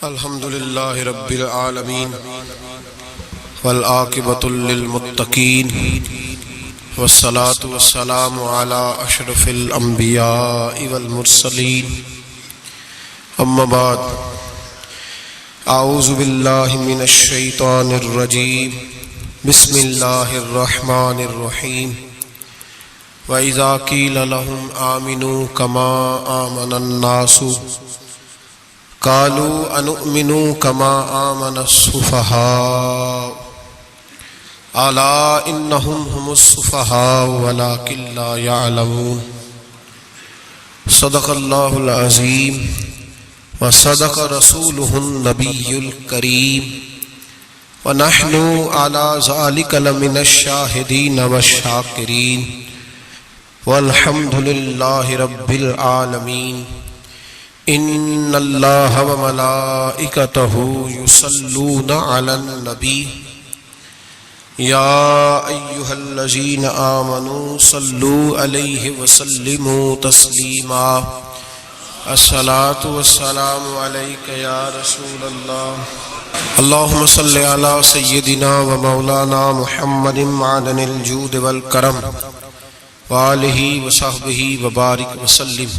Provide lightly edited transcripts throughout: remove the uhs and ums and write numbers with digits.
الحمد للہ رب العالمین والعاقبۃ للمتقین والصلاة والسلام علی اشرف الانبیاء والمرسلین اما بعد اعوذ باللہ من الشیطان الرجیم بسم اللہ الرحمن الرحیم وَإِذَا قِيلَ لَهُمْ آمِنُوا كَمَا آمَنَ النَّاسُ قَالُوا أَنُؤْمِنُوا كَمَا آمَنَ السُّفَهَاءُ أَلَا إِنَّهُمْ هُمُ السُّفَهَاءُ وَلَكِنْ لَا يَعْلَمُونَ صدق اللہ العظیم وصدق رسولہ النبی الکریم ونحن على ذلك لمن الشاہدین والشاکرین والحمد للہ رب العالمین ان اللہ وملائکتہ یصلون علی النبی یا ایہا الذین آمنوا صلوا علیہ وسلموا تسلیما الصلاة والسلام علیک یا رسول اللہ اللہم صلی علی سیدنا و مولانا محمد معدن الجود والکرم وآلہ وصحبہ وبارک وسلم۔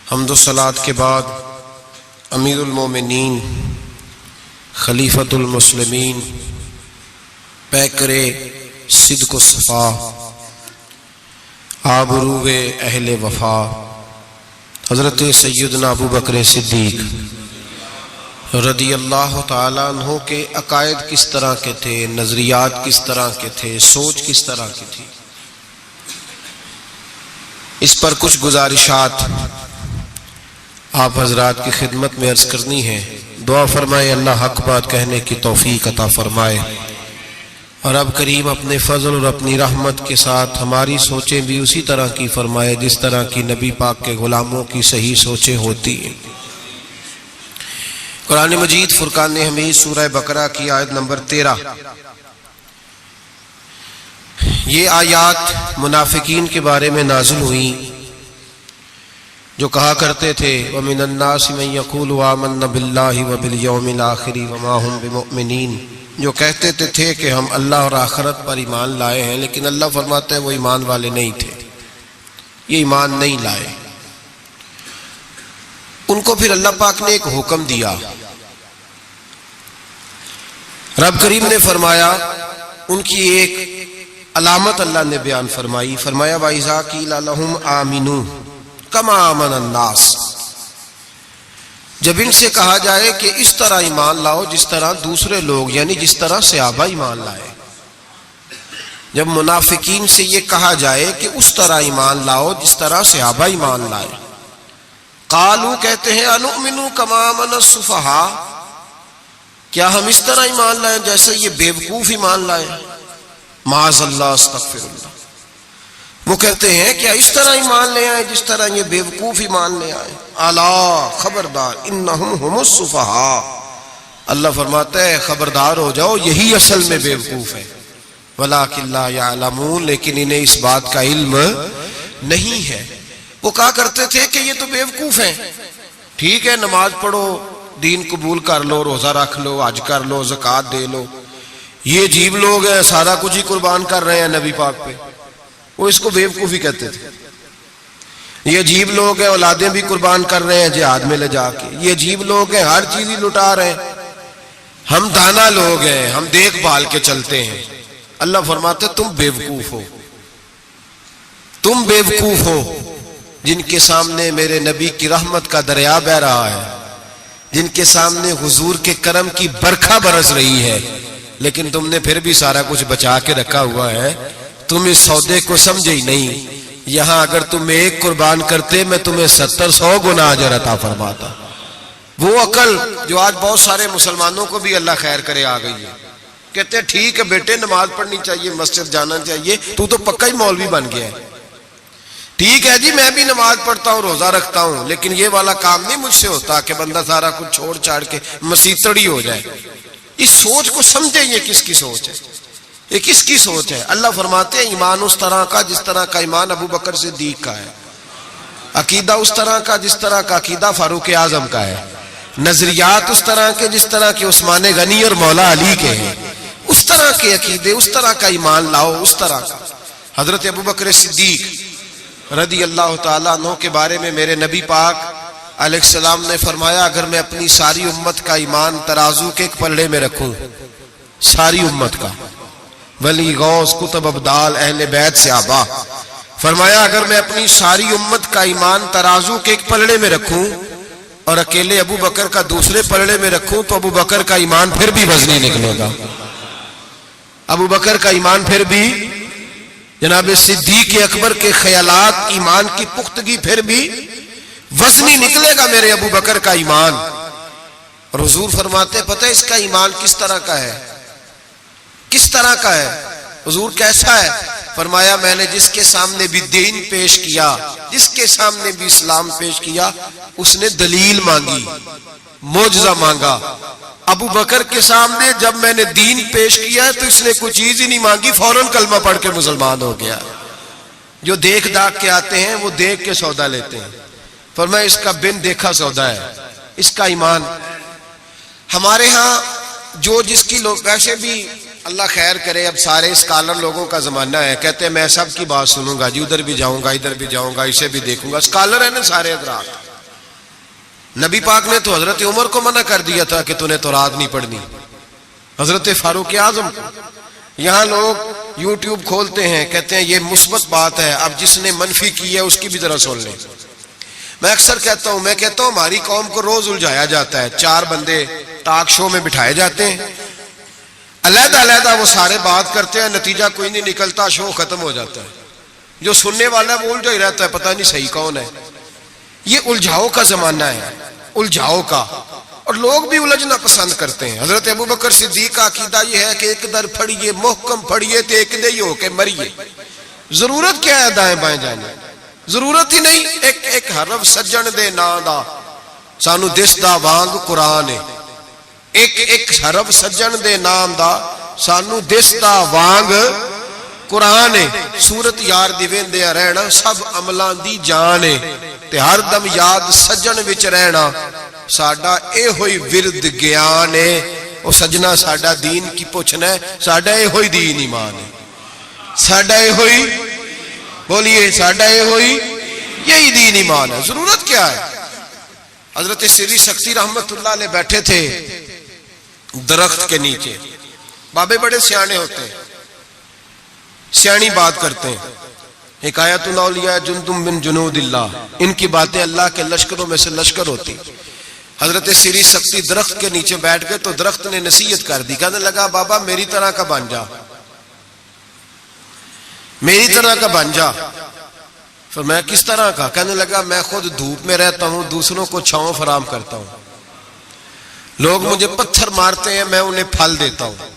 حمد و صلاة کے بعد امیر المومنین خلیفۃ المسلمین پیکر صدق و صفا آبرو اہل وفا حضرت سیدنا ابو بکر صدیق رضی اللہ تعالیٰ عنہ کے عقائد کس طرح کے تھے، نظریات کس طرح کے تھے، سوچ کس طرح کی تھی، اس پر کچھ گزارشات آپ حضرات کی خدمت میں عرض کرنی ہے۔ دعا فرمائے اللہ حق بات کہنے کی توفیق عطا فرمائے، اور رب کریم اپنے فضل اور اپنی رحمت کے ساتھ ہماری سوچیں بھی اسی طرح کی فرمائے جس طرح کی نبی پاک کے غلاموں کی صحیح سوچیں ہوتی ہیں۔ قرآن مجید فرقان حمید سورہ بقرہ کی آیت نمبر 13، یہ آیات منافقین کے بارے میں نازل ہوئیں جو کہا کرتے تھے وَمِنَ النَّاسِ مَن يَقُولُ آمَنَّا بِاللَّهِ وَبِالْيَوْمِ الْآخِرِ وَمَا هُمْ بِمُؤْمِنِينَ، جو کہتے تھے کہ ہم اللہ اور آخرت پر ایمان لائے ہیں، لیکن اللہ فرماتا ہے وہ ایمان والے نہیں تھے، یہ ایمان نہیں لائے۔ ان کو پھر اللہ پاک نے ایک حکم دیا، رب کریم نے فرمایا، ان کی ایک علامت اللہ نے بیان فرمائی، فرمایا وَإِذَا قِيلَ لَهُمْ آمِنُوا كَمَا آمَنَ النَّاسُ، جب ان سے کہا جائے کہ اس طرح ایمان لاؤ جس طرح دوسرے لوگ یعنی جس طرح صحابہ ایمان لائے، جب منافقین سے یہ کہا جائے کہ اس طرح ایمان لاؤ جس طرح صحابہ ایمان لائے، قالوا کہتے ہیں انؤمن كما آمن السفہاء، کیا ہم اس طرح ایمان لائیں جیسے یہ بیوقوف ایمان لائے، معاذ اللہ استغفر اللہ، وہ کہتے ہیں کیا اس طرح ایمان لے آئے جس طرح یہ بیوقوف ایمان لے آئے، الا خبردار انہم ہم السفہاء، اللہ فرماتا ہے خبردار ہو جاؤ یہی اصل میں بیوقوف ہے، ولکن لا یعلمون، لیکن انہیں اس بات کا علم نہیں ہے۔ وہ کہا کرتے تھے کہ یہ تو بیوقوف ہیں، ٹھیک ہے نماز پڑھو، دین قبول کر لو، روزہ رکھ لو، حج کر لو، زکوٰۃ دے لو، یہ عجیب لوگ ہیں سارا کچھ ہی قربان کر رہے ہیں نبی پاک پہ، وہ اس کو بیوقوفی کہتے تھے۔ یہ عجیب لوگ ہیں اولادیں بھی قربان کر رہے ہیں جہاد میں لے جا کے، یہ عجیب لوگ ہیں ہر چیز ہی لٹا رہے ہیں، ہم دانا لوگ ہیں ہم دیکھ بھال کے چلتے ہیں۔ اللہ فرماتے تم بیوقوف ہو، تم بیوقوف ہو جن کے سامنے میرے نبی کی رحمت کا دریا بہہ رہا ہے، جن کے سامنے حضور کے کرم کی برکھا برس رہی ہے، لیکن تم نے پھر بھی سارا کچھ بچا کے رکھا ہوا ہے، تم اس سودے کو سمجھے ہی نہیں۔ یہاں اگر تم ایک قربان کرتے میں تمہیں 70-100 گنا اجر عطا فرماتا۔ وہ عقل جو آج بہت سارے مسلمانوں کو بھی اللہ خیر کرے آ گئی ہے، کہتے ہیں ٹھیک ہے بیٹے نماز پڑھنی چاہیے، مسجد جانا چاہیے، تو پکا ہی مولوی بن گیا ہے، ٹھیک ہے جی میں بھی نماز پڑھتا ہوں روزہ رکھتا ہوں، لیکن یہ والا کام نہیں مجھ سے ہوتا کہ بندہ سارا کچھ چھوڑ چھاڑ کے مسیتڑی ہو جائے۔ اس سوچ کو سمجھے یہ کس کی سوچ ہے، یہ کس کی سوچ ہے؟ اللہ فرماتے ہیں ایمان اس طرح کا جس طرح کا ایمان ابو بکر صدیق کا ہے، عقیدہ اس طرح کا جس طرح کا عقیدہ فاروق اعظم کا ہے، نظریات اس طرح کے جس طرح کے عثمان غنی اور مولا علی کے ہیں، اس طرح کے عقیدے، اس طرح کا ایمان لاؤ، اس طرح کا۔ حضرت ابوبکر صدیق رضی اللہ تعالیٰ عنہ کے بارے میں میرے نبی پاک علیہ السلام نے فرمایا، اگر میں اپنی ساری امت کا ایمان ترازو کے ایک پلڑے میں رکھوں، ساری امت کا، ولی غوث کتب ابدال اہل بیت صحابہ، فرمایا اگر میں اپنی ساری امت کا ایمان ترازو کے ایک پلڑے میں رکھوں اور اکیلے ابو بکر کا دوسرے پلڑے میں رکھوں تو ابو بکر کا ایمان پھر بھی وزنی نکلے گا، ابو بکر کا ایمان پھر بھی، جناب صدیق اکبر کے خیالات ایمان کی پختگی پھر بھی وزنی نکلے گا میرے ابو بکر کا ایمان۔ اور حضور فرماتے پتہ ہے اس کا ایمان کس طرح کا ہے، کس طرح کا ہے؟ حضور کیسا ہے؟ فرمایا میں نے جس کے سامنے بھی دین پیش کیا، جس کے سامنے بھی اسلام پیش کیا، اس نے دلیل مانگی، معجزہ مانگا۔ ابو بکر کے سامنے جب میں نے دین پیش کیا تو اس نے کوئی چیز ہی نہیں مانگی، فوراً کلمہ پڑھ کے مسلمان ہو گیا۔ جو دیکھ داکھ کے آتے ہیں وہ دیکھ کے سودا لیتے ہیں، فرمایا اس کا بن دیکھا سودا ہے، اس کا ایمان۔ ہمارے ہاں جو جس کی لوگ، ویسے بھی اللہ خیر کرے، اب سارے اسکالر لوگوں کا زمانہ ہے، کہتے ہیں میں سب کی بات سنوں گا جی، ادھر بھی جاؤں گا ادھر بھی جاؤں گا، اسے بھی دیکھوں گا، اسکالر ہیں نا سارے حضرات۔ نبی پاک نے تو حضرت عمر کو منع کر دیا تھا کہ تو نے تورات نہیں پڑھنی، حضرت فاروق اعظم کو۔ یہاں لوگ یوٹیوب کھولتے ہیں، کہتے ہیں یہ مثبت بات ہے، اب جس نے منفی کی ہے اس کی بھی ذرا سن لیں۔ میں اکثر کہتا ہوں ہماری قوم کو روز الجھایا جاتا ہے، 4 بندے ٹاک شو میں بٹھائے جاتے ہیں، علیحدہ علیحدہ وہ سارے بات کرتے ہیں، نتیجہ کوئی نہیں نکلتا، شو ختم ہو جاتا ہے۔ جو سننے والا ہے وہ الجھا ہی رہتا ہے، پتہ نہیں صحیح کون ہے۔ یہ الجھاؤ کا زمانہ ہے، الجھاؤ کا، اور لوگ بھی الجھنا پسند کرتے ہیں۔ حضرت ابوبکر صدیق کا عقیدہ یہ ہے کہ ایک در پھڑیے محکم پھڑیے تے ایک دے ہی ہو کے مریے۔ ضرورت کیا ہے دائیں بائیں جانے، ضرورت ہی نہیں۔ ایک حرف سجن دے نا دا سانو دسدا وانگ قرآن ہے، ایک حرف سجن دے نام دا سانو دسدا وانگ قرآن ہے۔ سورت یار دی ویندیا رہنا سب عملاں دی جان ہے، تے ہر دم یاد سجن وچ رہنا ساڈا اے ہوئی ورد گیان ہے۔ او سجنا ساڈا دین کی پوچھنا ہے، ساڈا اے ہوئی دین ایمان ہے، ساڈا اے ہوئی، بولیے ساڈا اے ہوئی یہی دین ایمان ہے۔ ضرورت کیا ہے؟ حضرت سری سکتی رحمت اللہ علیہ بیٹھے تھے درخت کے نیچے، بابے بڑے سیانے ہوتے ہیں، سیانی بات کرتے ہیں۔ حکایت الاولیاء جندم من جنود اللہ، ان کی باتیں اللہ کے لشکروں میں سے لشکر ہوتی۔ حضرت سری سکتی درخت کے نیچے بیٹھ گئے تو درخت نے نصیحت کر دی، کہنے لگا بابا میری طرح کا بن جا، میری طرح کا بن جا۔ فرمایا کس طرح کا؟ کہنے لگا میں خود دھوپ میں رہتا ہوں، دوسروں کو چھاؤں فراہم کرتا ہوں، لوگ مجھے پتھر مارتے ہیں میں انہیں پھل دیتا ہوں۔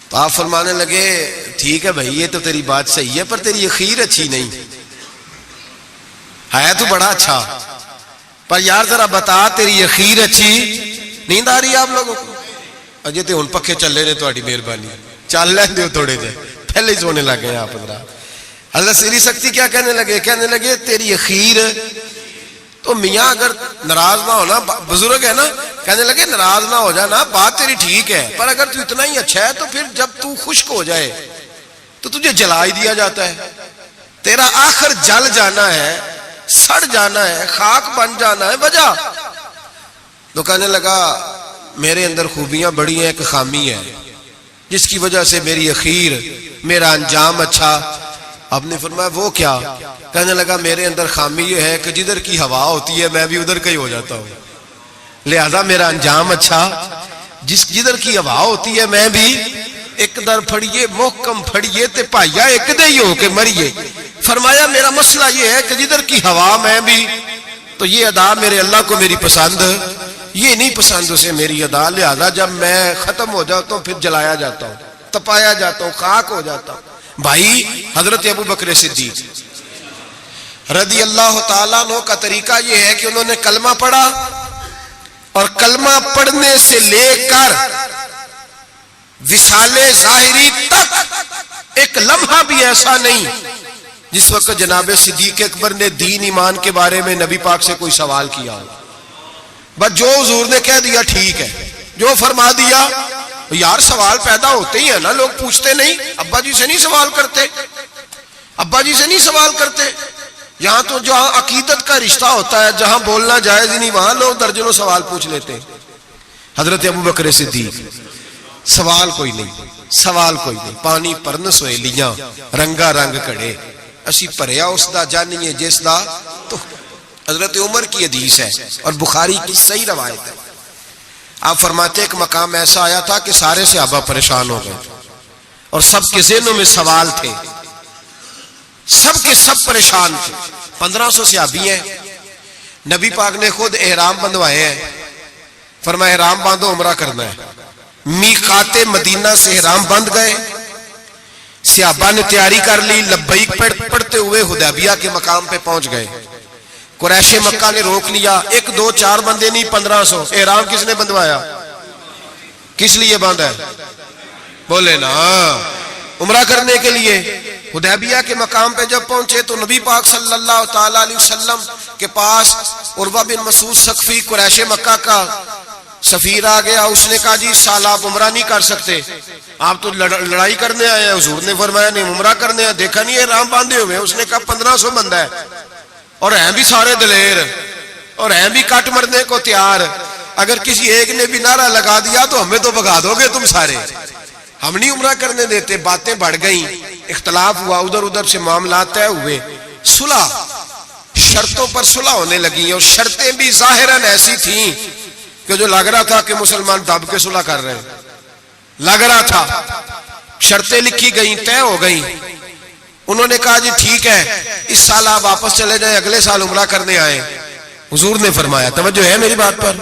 تو آپ فرمانے لگے ٹھیک ہے بھائی یہ تو تیری بات صحیح ہے، پر تیری اخیر اچھی نہیں ہے، تو بڑا اچھا، پر یار ذرا بتا تیری اخیر اچھی نیند آ رہی ہے آپ لوگوں کو؟ اجے تے ہن پکھے چلے نے، تہاڈی مہربانی چل لین دیو تھوڑے جے، پہلے ہی سونے لگ گئے آپ حضرات۔ حضرت سری سکتی کیا کہنے لگے؟ کہنے لگے تیری اخیر تو میاں اگر ناراض نہ ہونا، بزرگ ہے نا، کہنے لگے ناراض نہ ہو جانا، بات تیری ٹھیک ہے، پر اگر تو اتنا ہی اچھا ہے تو پھر جب تو خشک ہو جائے تو تجھے جلا ہی دیا جاتا ہے، تیرا آخر جل جانا ہے، سڑ جانا ہے، خاک بن جانا ہے، وجہ۔ تو کہنے لگا میرے اندر خوبیاں بڑی ہیں، ایک خامی ہے جس کی وجہ سے میری اخیر، میرا انجام اچھا۔ آپ نے فرمایا وہ کیا؟ کہنے لگا میرے اندر خامی یہ ہے کہ جدھر کی ہوا ہوتی ہے میں بھی ادھر کا ہی ہو جاتا ہوں، لہذا میرا انجام اچھا، جدھر کی ہوا ہوتی ہے میں بھی ایک در پھڑیے محکم پھڑیے تے پائیا ایک دے ہی ہو کے مریے۔ فرمایا میرا مسئلہ یہ ہے کہ جدھر کی ہوا میں بھی، تو یہ ادا میرے اللہ کو میری پسند، یہ نہیں پسند اسے میری ادا، لہذا جب میں ختم ہو جاتا ہوں پھر جلایا جاتا ہوں، تپایا جاتا ہوں، خاک ہو جاتا ہوں۔ بھائی حضرت ابوبکر صدیق رضی اللہ تعالیٰ عنہ کا طریقہ یہ ہے کہ انہوں نے کلمہ پڑھا، اور کلمہ پڑھنے سے لے کر وصال ظاہری تک ایک لمحہ بھی ایسا نہیں جس وقت جناب صدیق اکبر نے دین ایمان کے بارے میں نبی پاک سے کوئی سوال کیا ہو، بس جو حضور نے کہہ دیا ٹھیک ہے، جو فرما دیا. یار سوال پیدا ہوتے ہی ہیں نا، لوگ پوچھتے نہیں. ابا جی سے نہیں سوال کرتے، ابا جی سے نہیں سوال کرتے. یہاں تو جہاں عقیدت کا رشتہ ہوتا ہے، جہاں بولنا جائز ہی نہیں، وہاں لوگ درجنوں سوال پوچھ لیتے ہیں. حضرت ابو بکر صدیق سوال کوئی نہیں، سوال کوئی نہیں. پانی پرن سویلیاں رنگا رنگ کڑے، اسی پریا اس دا جانیے جس دا. تو حضرت عمر کی حدیث ہے اور بخاری کی صحیح روایت ہے. آپ فرماتے ایک مقام ایسا آیا تھا کہ سارے صحابہ پریشان ہو گئے اور سب کے ذہنوں میں سوال تھے، سب کے سب پریشان تھے. 1500 صحابی ہیں. نبی پاک نے خود احرام بندوائے ہیں. فرمایا احرام باندھو، عمرہ کرنا ہے. میقات مدینہ سے احرام بند گئے. صحابہ نے تیاری کر لی، لبیک پڑھتے ہوئے حدیبیہ کے مقام پہ پہنچ گئے. قریش مکہ نے روک لیا. 1 2 4 بندے نہیں، 1500. احرام کس نے بندوایا؟ کس لیے باندھا ہے؟ بولے نا، عمرہ کرنے کے لیے. حدیبیہ کے مقام پہ جب پہنچے تو نبی پاک صلی اللہ تعالی علیہ وسلم کے پاس عروہ بن مسعود ثقفی قریش مکہ کا سفیر آ گیا. اس نے کہا جی سال آپ عمرہ نہیں کر سکتے، آپ تو لڑائی کرنے آئے ہیں. حضور نے فرمایا نہیں، عمرہ کرنے ہیں. دیکھا نہیں احرام باندھے ہوئے. اس نے کہا 1500 بندہ ہے اور ہیں بھی سارے دلیر اور ہیں بھی کٹ مرنے کو تیار. اگر کسی ایک نے بھی نعرہ لگا دیا تو ہمیں تو بھگا دو گے تم سارے، ہم نہیں عمرہ کرنے دیتے. باتیں بڑھ گئیں، اختلاف ہوا، ادھر ادھر سے معاملات طے ہوئے. صلح، شرطوں پر صلح ہونے لگی اور شرطیں بھی ظاہراً ایسی تھیں کہ جو لگ رہا تھا کہ مسلمان دب کے صلح کر رہے ہیں. لگ رہا تھا. شرطیں لکھی گئیں، طے ہو گئیں. انہوں نے کہا جی ٹھیک ہے، اس سال آپ واپس چلے جائیں، اگلے سال عمرہ کرنے آئے. حضور نے فرمایا، توجہ ہے میری بات پر؟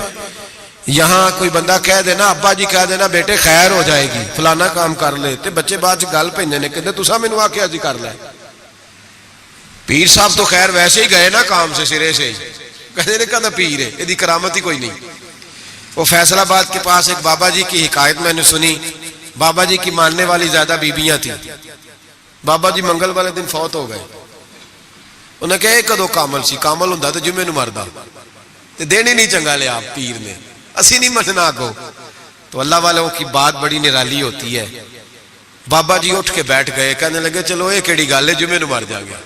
یہاں کوئی بندہ کہہ دینا، ابا جی کہہ دینا بیٹے خیر ہو جائے گی، فلانا کام کر لے، تے بچے بعد گل پہننے نے کہتے تسا مینوں آکھیا جی کر لے. پیر صاحب تو خیر ویسے ہی گئے نا کام سے سرے سے، کہتے نے کہا پیر ہے، یہ کرامت ہی کوئی نہیں. وہ فیصل آباد کے پاس ایک بابا جی کی حکایت میں نے سنی. بابا جی کی ماننے والی زیادہ بیبیاں تھیں. بابا جی منگل والے دن فوت ہو گئے. انہوں نے کہا کدو کامل سی، کامل ہوں تو جمعے نو مردا، دین ہی نہیں چنگا لیا آپ پیر نے، اسی نہیں مننا کو. تو اللہ والوں کی بات بڑی نرالی ہوتی ہے. بابا جی اٹھ کے بیٹھ گئے، کہنے لگے چلو یہ کیڑی گل ہے، جمعے نو مر جا گیا.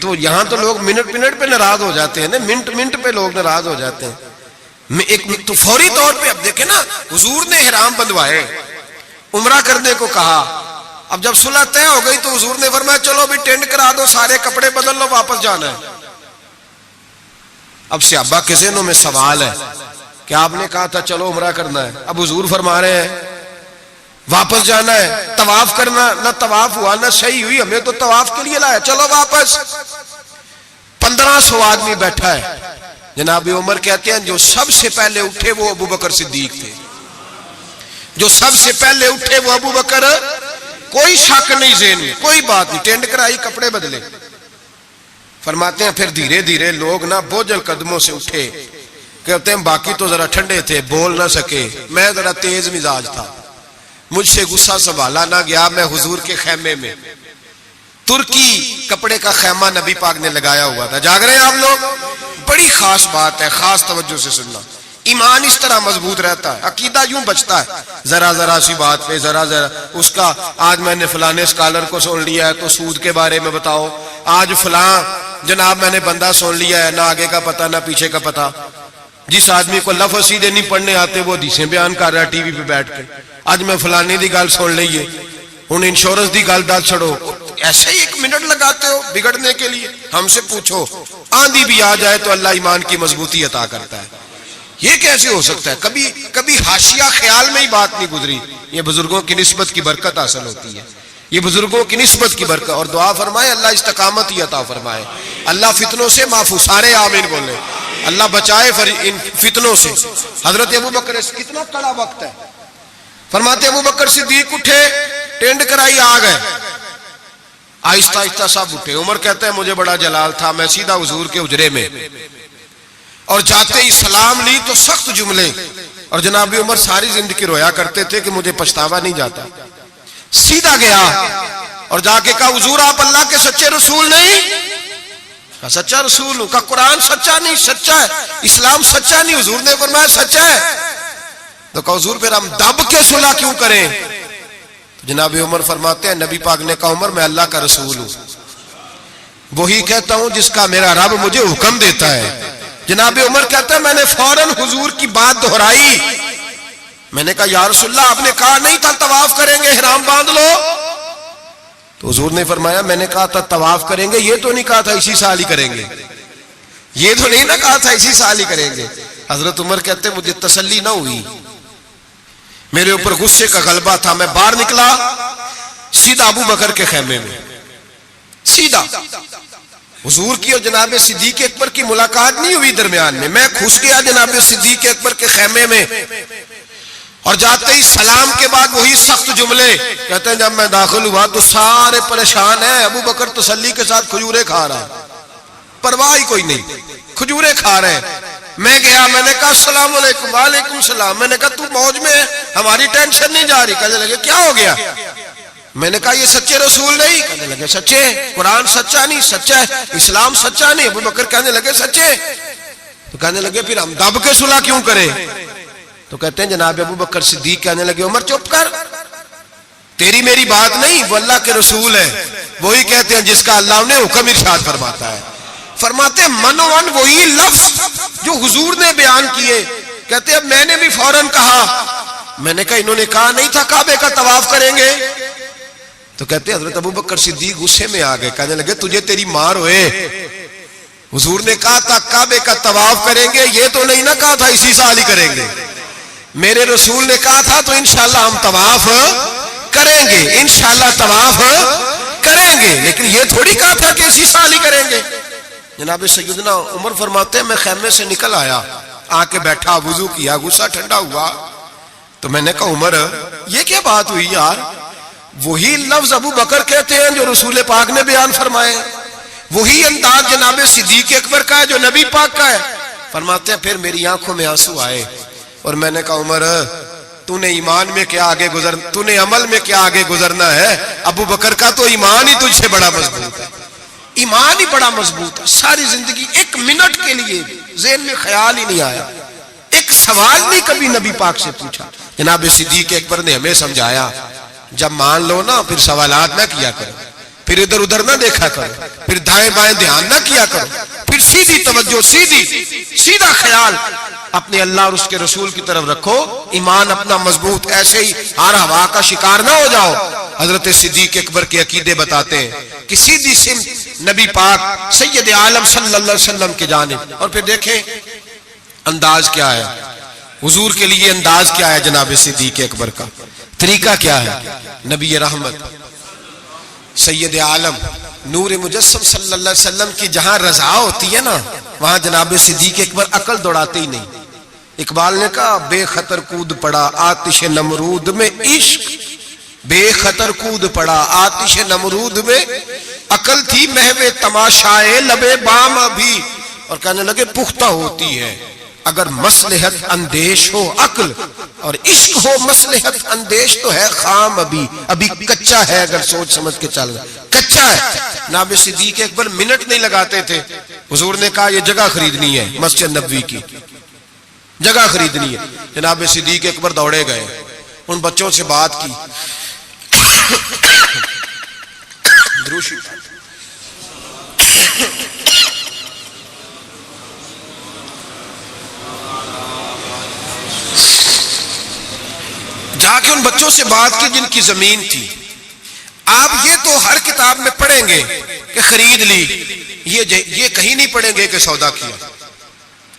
تو یہاں تو لوگ منٹ منٹ پہ ناراض ہو جاتے ہیں نا، منٹ منٹ پہ لوگ ناراض ہو جاتے ہیں. تو فوری طور پہ اب دیکھیں نا، حضور نے احرام بندوائے، عمرہ کرنے کو کہا. اب جب صلح طے ہو گئی تو حضور نے فرمایا چلو بھی ٹینڈ کرا دو، سارے کپڑے بدل لو، واپس جانا ہے. اب صحابہ کے ذہنوں میں سوال ہے کہ آپ نے کہا تھا چلو عمرہ کرنا ہے، اب حضور فرما رہے ہیں واپس جانا ہے. طواف کرنا، نہ طواف ہوا نہ صحیح ہوئی، ہمیں تو طواف کے لیے لایا، چلو واپس. 1500 آدمی بیٹھا ہے. جناب عمر کہتے ہیں جو سب سے پہلے اٹھے وہ ابو بکر صدیق تھے. جو سب سے پہلے اٹھے وہ ابو بکر. کوئی شک نہیں ذہن میں، کوئی بات نہیں. ٹینڈ کرائی، کپڑے بدلے. فرماتے ہیں پھر دھیرے دھیرے لوگ نا بوجھل قدموں سے اٹھے. کہتے ہیں باقی تو ذرا ٹھنڈے تھے، بول نہ سکے، میں ذرا تیز مزاج تھا، مجھ سے غصہ سنبھالا نہ گیا. میں حضور کے خیمے میں، ترکی کپڑے کا خیمہ نبی پاک نے لگایا ہوا تھا. جاگ رہے ہیں آپ لوگ؟ بڑی خاص بات ہے، خاص توجہ سے سننا. ایمان اس طرح مضبوط رہتا ہے، عقیدہ یوں بچتا ہے. ذرا ذرا سی بات پہ ذرا ذرا اس کا، آج میں نے فلانے اسکالر کو سن لیا ہے تو سود کے بارے میں بتاؤ، آج فلاں جناب میں نے بندہ سن لیا ہے، نہ آگے کا پتہ نہ پیچھے کا پتہ. جس آدمی کو لفظ سیدھے نہیں پڑھنے آتے وہ حدیثیں بیان کر رہا ہے ٹی وی پہ بیٹھ کے. آج میں فلانے دی گل سن لئیے، ہن انشورنس دی گل دل چھڑو. ایسے ہی 1 منٹ لگاتے ہو بگڑنے کے لیے. ہم سے پوچھو، آندھی بھی آ جائے تو اللہ ایمان کی مضبوطی عطا کرتا ہے. یہ کیسے ہو سکتا ہے؟ کبھی حاشیہ خیال میں ہی بات نہیں گزری. یہ بزرگوں کی نسبت کی برکت حاصل ہوتی ہے، یہ بزرگوں کی نسبت کی برکت. اور دعا فرمائے اللہ استقامت ہی عطا فرمائے، اللہ فتنوں سے محفوظ. سارے آمین بولے. اللہ بچائے ان فتنوں سے. حضرت ابو بکر، کتنا کڑا وقت ہے. فرماتے ابو بکر صدیق اٹھے، ٹینڈ کرائی، آ گئے. آہستہ آہستہ سب اٹھے. عمر کہتا ہے مجھے بڑا جلال تھا، میں سیدھا حضور کے حجرے میں، اور جاتے ہی سلام لی تو سخت جملے. اور جناب عمر ساری زندگی رویا کرتے تھے کہ مجھے پچھتاوا نہیں جاتا. سیدھا گیا اور جا کے کہا حضور آپ اللہ کے سچے رسول نہیں؟ کہا سچا رسول ہوں. کہا قرآن سچا نہیں؟ سچا ہے. اسلام سچا نہیں؟ حضور نے فرمایا سچا ہے. تو کہا حضور پھر ہم دب کے صلح کیوں کریں؟ جناب عمر فرماتے ہیں نبی پاک نے کہا عمر میں اللہ کا رسول ہوں، وہی کہتا ہوں جس کا میرا رب مجھے حکم دیتا ہے. جناب عمر کہتا ہے میں نے فوراً حضور کی بات دہرائی. میں نے کہا یا رسول اللہ آپ نے کہا نہیں تھا طواف کریں گے احرام باندھ لو؟ تو حضور نے فرمایا میں نے کہا تھا طواف کریں گے، یہ تو نہیں کہا تھا اسی سال ہی کریں گے، یہ تو نہیں نہ کہا تھا اسی سال ہی کریں گے. حضرت عمر کہتے ہیں مجھے تسلی نہ ہوئی، میرے اوپر غصے کا غلبہ تھا. میں باہر نکلا سیدھا ابو بکر کے خیمے میں، سیدھا. حضور کی اور جناب صدیق اکبر کی ملاقات نہیں ہوئی درمیان میں. میں گھس گیا جناب صدیق اکبر کے خیمے میں، اور جاتے ہی سلام کے بعد وہی سخت جملے. کہتے ہیں جب میں داخل ہوا تو سارے پریشان ہیں. ابو بکر تسلی کے ساتھ کھجورے کھا رہا ہے، پرواہ ہی کوئی نہیں، کھجورے کھا رہے ہیں. میں گیا، میں نے کہا السلام علیکم. وعلیکم السلام. میں نے کہا تو موج میں ہے، ہماری ٹینشن نہیں جا رہی. کہنے لگے کیا ہو گیا؟ میں نے کہا یہ سچے رسول نہیں؟ کہنے لگے سچے. قرآن سچا نہیں؟ سچا ہے. اسلام سچا نہیں؟ ابو بکر کہنے لگے سچے. تو کہنے لگے پھر ہم دب کے صلح کیوں کریں؟ تو کہتے ہیں جناب ابو بکر صدیق کہنے لگے عمر چپ کر، تیری میری بات نہیں، وہ اللہ کے رسول ہے. وہی کہتے ہیں جس کا اللہ نے حکم ارشاد فرماتا ہے. فرماتے ہیں منوان وہی لفظ جو حضور نے بیان کیے. کہتے ہیں میں نے بھی فوراً کہا. میں نے کہا انہوں نے کہا نہیں تھا کعبے کا طواف کریں گے؟ تو کہتے ہیں حضرت ابو بکر صدیق غصے میں آ گئے. کہنے لگے تجھے تیری مار ہوئے، حضور نے کہا تھا کعبے کا طواف کریں گے، یہ تو نہیں نہ کہا تھا اسی سال ہی کریں گے. میرے رسول نے کہا تھا تو انشاءاللہ ہم طواف کریں گے، انشاءاللہ طواف کریں گے، لیکن یہ تھوڑی کہا تھا کہ اسی سال ہی کریں گے. جناب سیدنا عمر فرماتے ہیں میں خیمے سے نکل آیا، آ کے بیٹھا، وضو کیا، غصہ ٹھنڈا ہوا. تو میں نے کہا عمر یہ کیا بات ہوئی یار؟ وہی لفظ ابو بکر کہتے ہیں جو رسول پاک نے بیان فرمائے، وہی انداز جناب صدیق اکبر کا ہے جو نبی پاک کا ہے. فرماتے ہیں پھر میری آنکھوں میں آنسو آئے، اور میں نے کہا عمر تو نے ایمان میں کیا آگے گزر، تو نے عمل میں کیا آگے گزرنا ہے؟ ابو بکر کا تو ایمان ہی تجھ سے بڑا مضبوط ہے، ایمان ہی بڑا مضبوط ہے. ساری زندگی ایک منٹ کے لیے ذہن میں خیال ہی نہیں آیا، ایک سوال نہیں کبھی نبی پاک سے پوچھا. جناب صدیق اکبر نے ہمیں سمجھایا جب مان لو نا پھر سوالات نہ کیا کرو، پھر ادھر ادھر نہ دیکھا کرو، پھر دائیں بائیں دھیان نہ کیا کرو، پھر سیدھی توجہ، سیدھا خیال اپنے اللہ اور اس کے رسول کی طرف رکھو، ایمان اپنا مضبوط. ایسے ہی ہر ہوا کا شکار نہ ہو جاؤ. حضرت صدیق اکبر کے عقیدے بتاتے ہیں کہ سیدھی سمت نبی پاک سید عالم صلی اللہ علیہ وسلم کی جانب. اور پھر دیکھیں انداز کیا ہے حضور کے لیے، انداز کیا ہے جناب صدیق اکبر کا، طریقہ کیا ہے. نبی رحمت سید عالم نور مجسم صلی اللہ علیہ وسلم کی جہاں رضا ہوتی ہے نا، وہاں جناب صدیق اکبر عقل دوڑاتے ہی نہیں. اقبال نے کہا بے خطر کود پڑا آتش نمرود میں عشق، بے خطر کود پڑا آتش نمرود میں، عقل تھی محو تماشائے لبے بام ابھی. اور کہنے لگے پختہ ہوتی ہے اگر مصلحت اندیش ہو عقل، اور عشق ہو مصلحت اندیش تو ہے خام ابھی کچا ہے. اگر سوچ سمجھ کے چل رہا کچا ہے. جناب صدیق اکبر منٹ نہیں لگاتے تھے. حضور نے کہا یہ جگہ خریدنی ہے، مسجد نبوی کی جگہ خریدنی ہے. جناب صدیق اکبر دوڑے گئے، ان بچوں سے بات کی. دروشی جا کے ان بچوں سے بات کی جن کی زمین تھی. آپ یہ تو ہر کتاب میں پڑھیں گے کہ خرید لی، یہ کہیں نہیں پڑھیں گے کہ سودا کیا.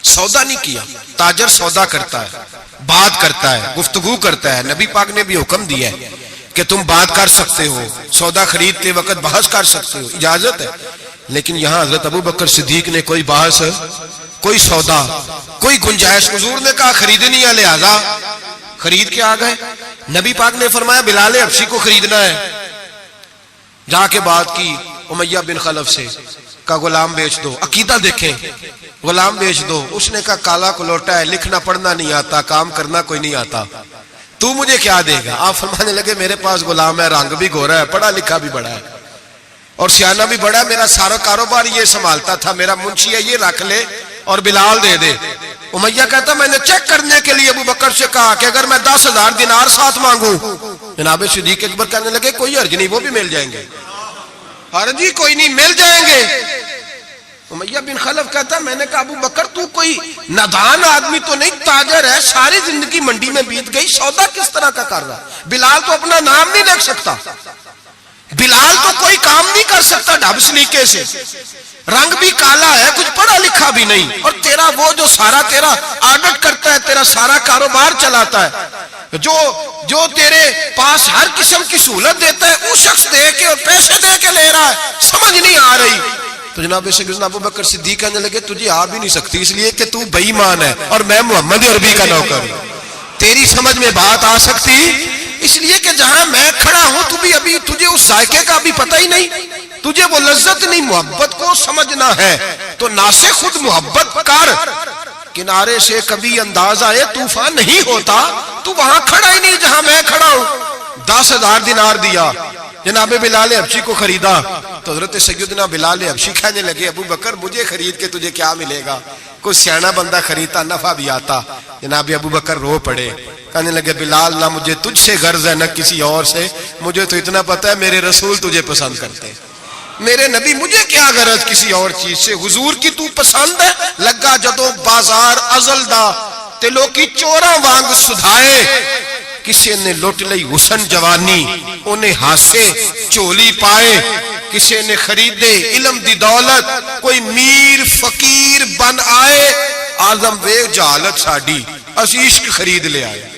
سودا نہیں کیا. تاجر سودا کرتا ہے، بات کرتا ہے، گفتگو کرتا ہے. نبی پاک نے بھی حکم دیا ہے کہ تم بات کر سکتے ہو، سودا خریدتے وقت بحث کر سکتے ہو، اجازت ہے. لیکن یہاں حضرت ابو بکر صدیق نے کوئی بحث، کوئی سودا، کوئی گنجائش. حضور نے کہا خریدنی ہے، لہذا خرید کے آ گئے. نبی پاک نے فرمایا بلال حبشی کو خریدنا ہے. جا کے بات کی امیہ بن خلف سے، کا غلام بیچ دو. عقیدہ دیکھیں، غلام بیچ دو. اس نے کہا کالا کلوٹا ہے، لکھنا پڑھنا نہیں آتا، کام کرنا کوئی نہیں آتا، تو مجھے کیا دے گا؟ آپ فرمانے لگے میرے پاس غلام ہے، رنگ بھی گورا ہے، پڑھا لکھا بھی بڑا ہے. اور سیانہ بھی بڑا، میرا سارا کاروبار یہ سنبھالتا تھا، میرا منشی ہے، یہ رکھ لے اور بلال دے دے۔ امیہ کہتا میں نے چیک کرنے کے لیے ابو بکر سے کہا کہ اگر میں 10,000 دینار ساتھ مانگوں، جناب صدیق اکبر کہنے لگے کوئی حرج نہیں، وہ بھی مل جائیں گے، حرج ہی کوئی نہیں، مل جائیں گے۔ امیہ بن خلف کہتا میں نے کہا ابو بکر تو کوئی نادان آدمی تو نہیں، تاجر ہے، ساری زندگی منڈی میں بیت گئی، سودا کس طرح کا کر رہا؟ بلال تو اپنا نام نہیں لکھ سکتا، بلال تو کوئی کام نہیں کر سکتا ڈھب سلیقے سے، رنگ بھی کالا ہے، کچھ پڑھا لکھا بھی نہیں، اور تیرا وہ جو سارا تیرا آڈٹ کرتا ہے، تیرا سارا کاروبار چلاتا ہے، جو تیرے پاس ہر قسم کی سہولت دیتا ہے، وہ شخص دے کے اور پیسے دے کے لے رہا ہے، سمجھ نہیں آ رہی۔ تو جناب سیدنا ابو بکر صدیق کہنے لگے تجھے آ بھی نہیں سکتی، اس لیے کہ تو بے ایمان ہے اور میں محمد عربی کا نوکر ہوں، تیری سمجھ میں بات آ سکتی اس لیے کہ جہاں میں کھڑا ہوں تو بھی ابھی تجھے اس ذائقے کا بھی پتہ ہی نہیں، تجھے وہ لذت نہیں، محبت کو سمجھنا ہے تو نا سے خود محبت کر، کنارے سے کبھی انداز آئے طوفان نہیں ہوتا، تو وہاں کھڑا ہی نہیں جہاں میں کھڑا ہوں۔ 10,000 دینار دیا، جناب بلال حبشی کو خریدا، تو حضرت سیدنا بلال حبشی کہنے لگے ابو بکر مجھے خرید کے تجھے کیا ملے گا، کوئی سیانا بندہ خریدتا نفع بھی آتا۔ جناب ابو بکر رو پڑے، کہنے لگے بلال نہ مجھے تجھ سے غرض ہے نہ کسی اور سے، مجھے تو اتنا پتا ہے میرے رسول تجھے پسند کرتے ہیں، میرے نبی، مجھے کیا غرض کسی اور چیز سے، حضور کی تو پسند ہے۔ لگا جدوں بازار ازل دا تے لوکی چوراں وانگ سدھائے، کسی نے لٹ لئی حسن جوانی انہیں ہاسے چولی پائے، کسی نے خریدے علم دی دولت کوئی میر فقیر بن آئے، آزم وے جہالت ساڈی اسی عشق خرید لے آئے،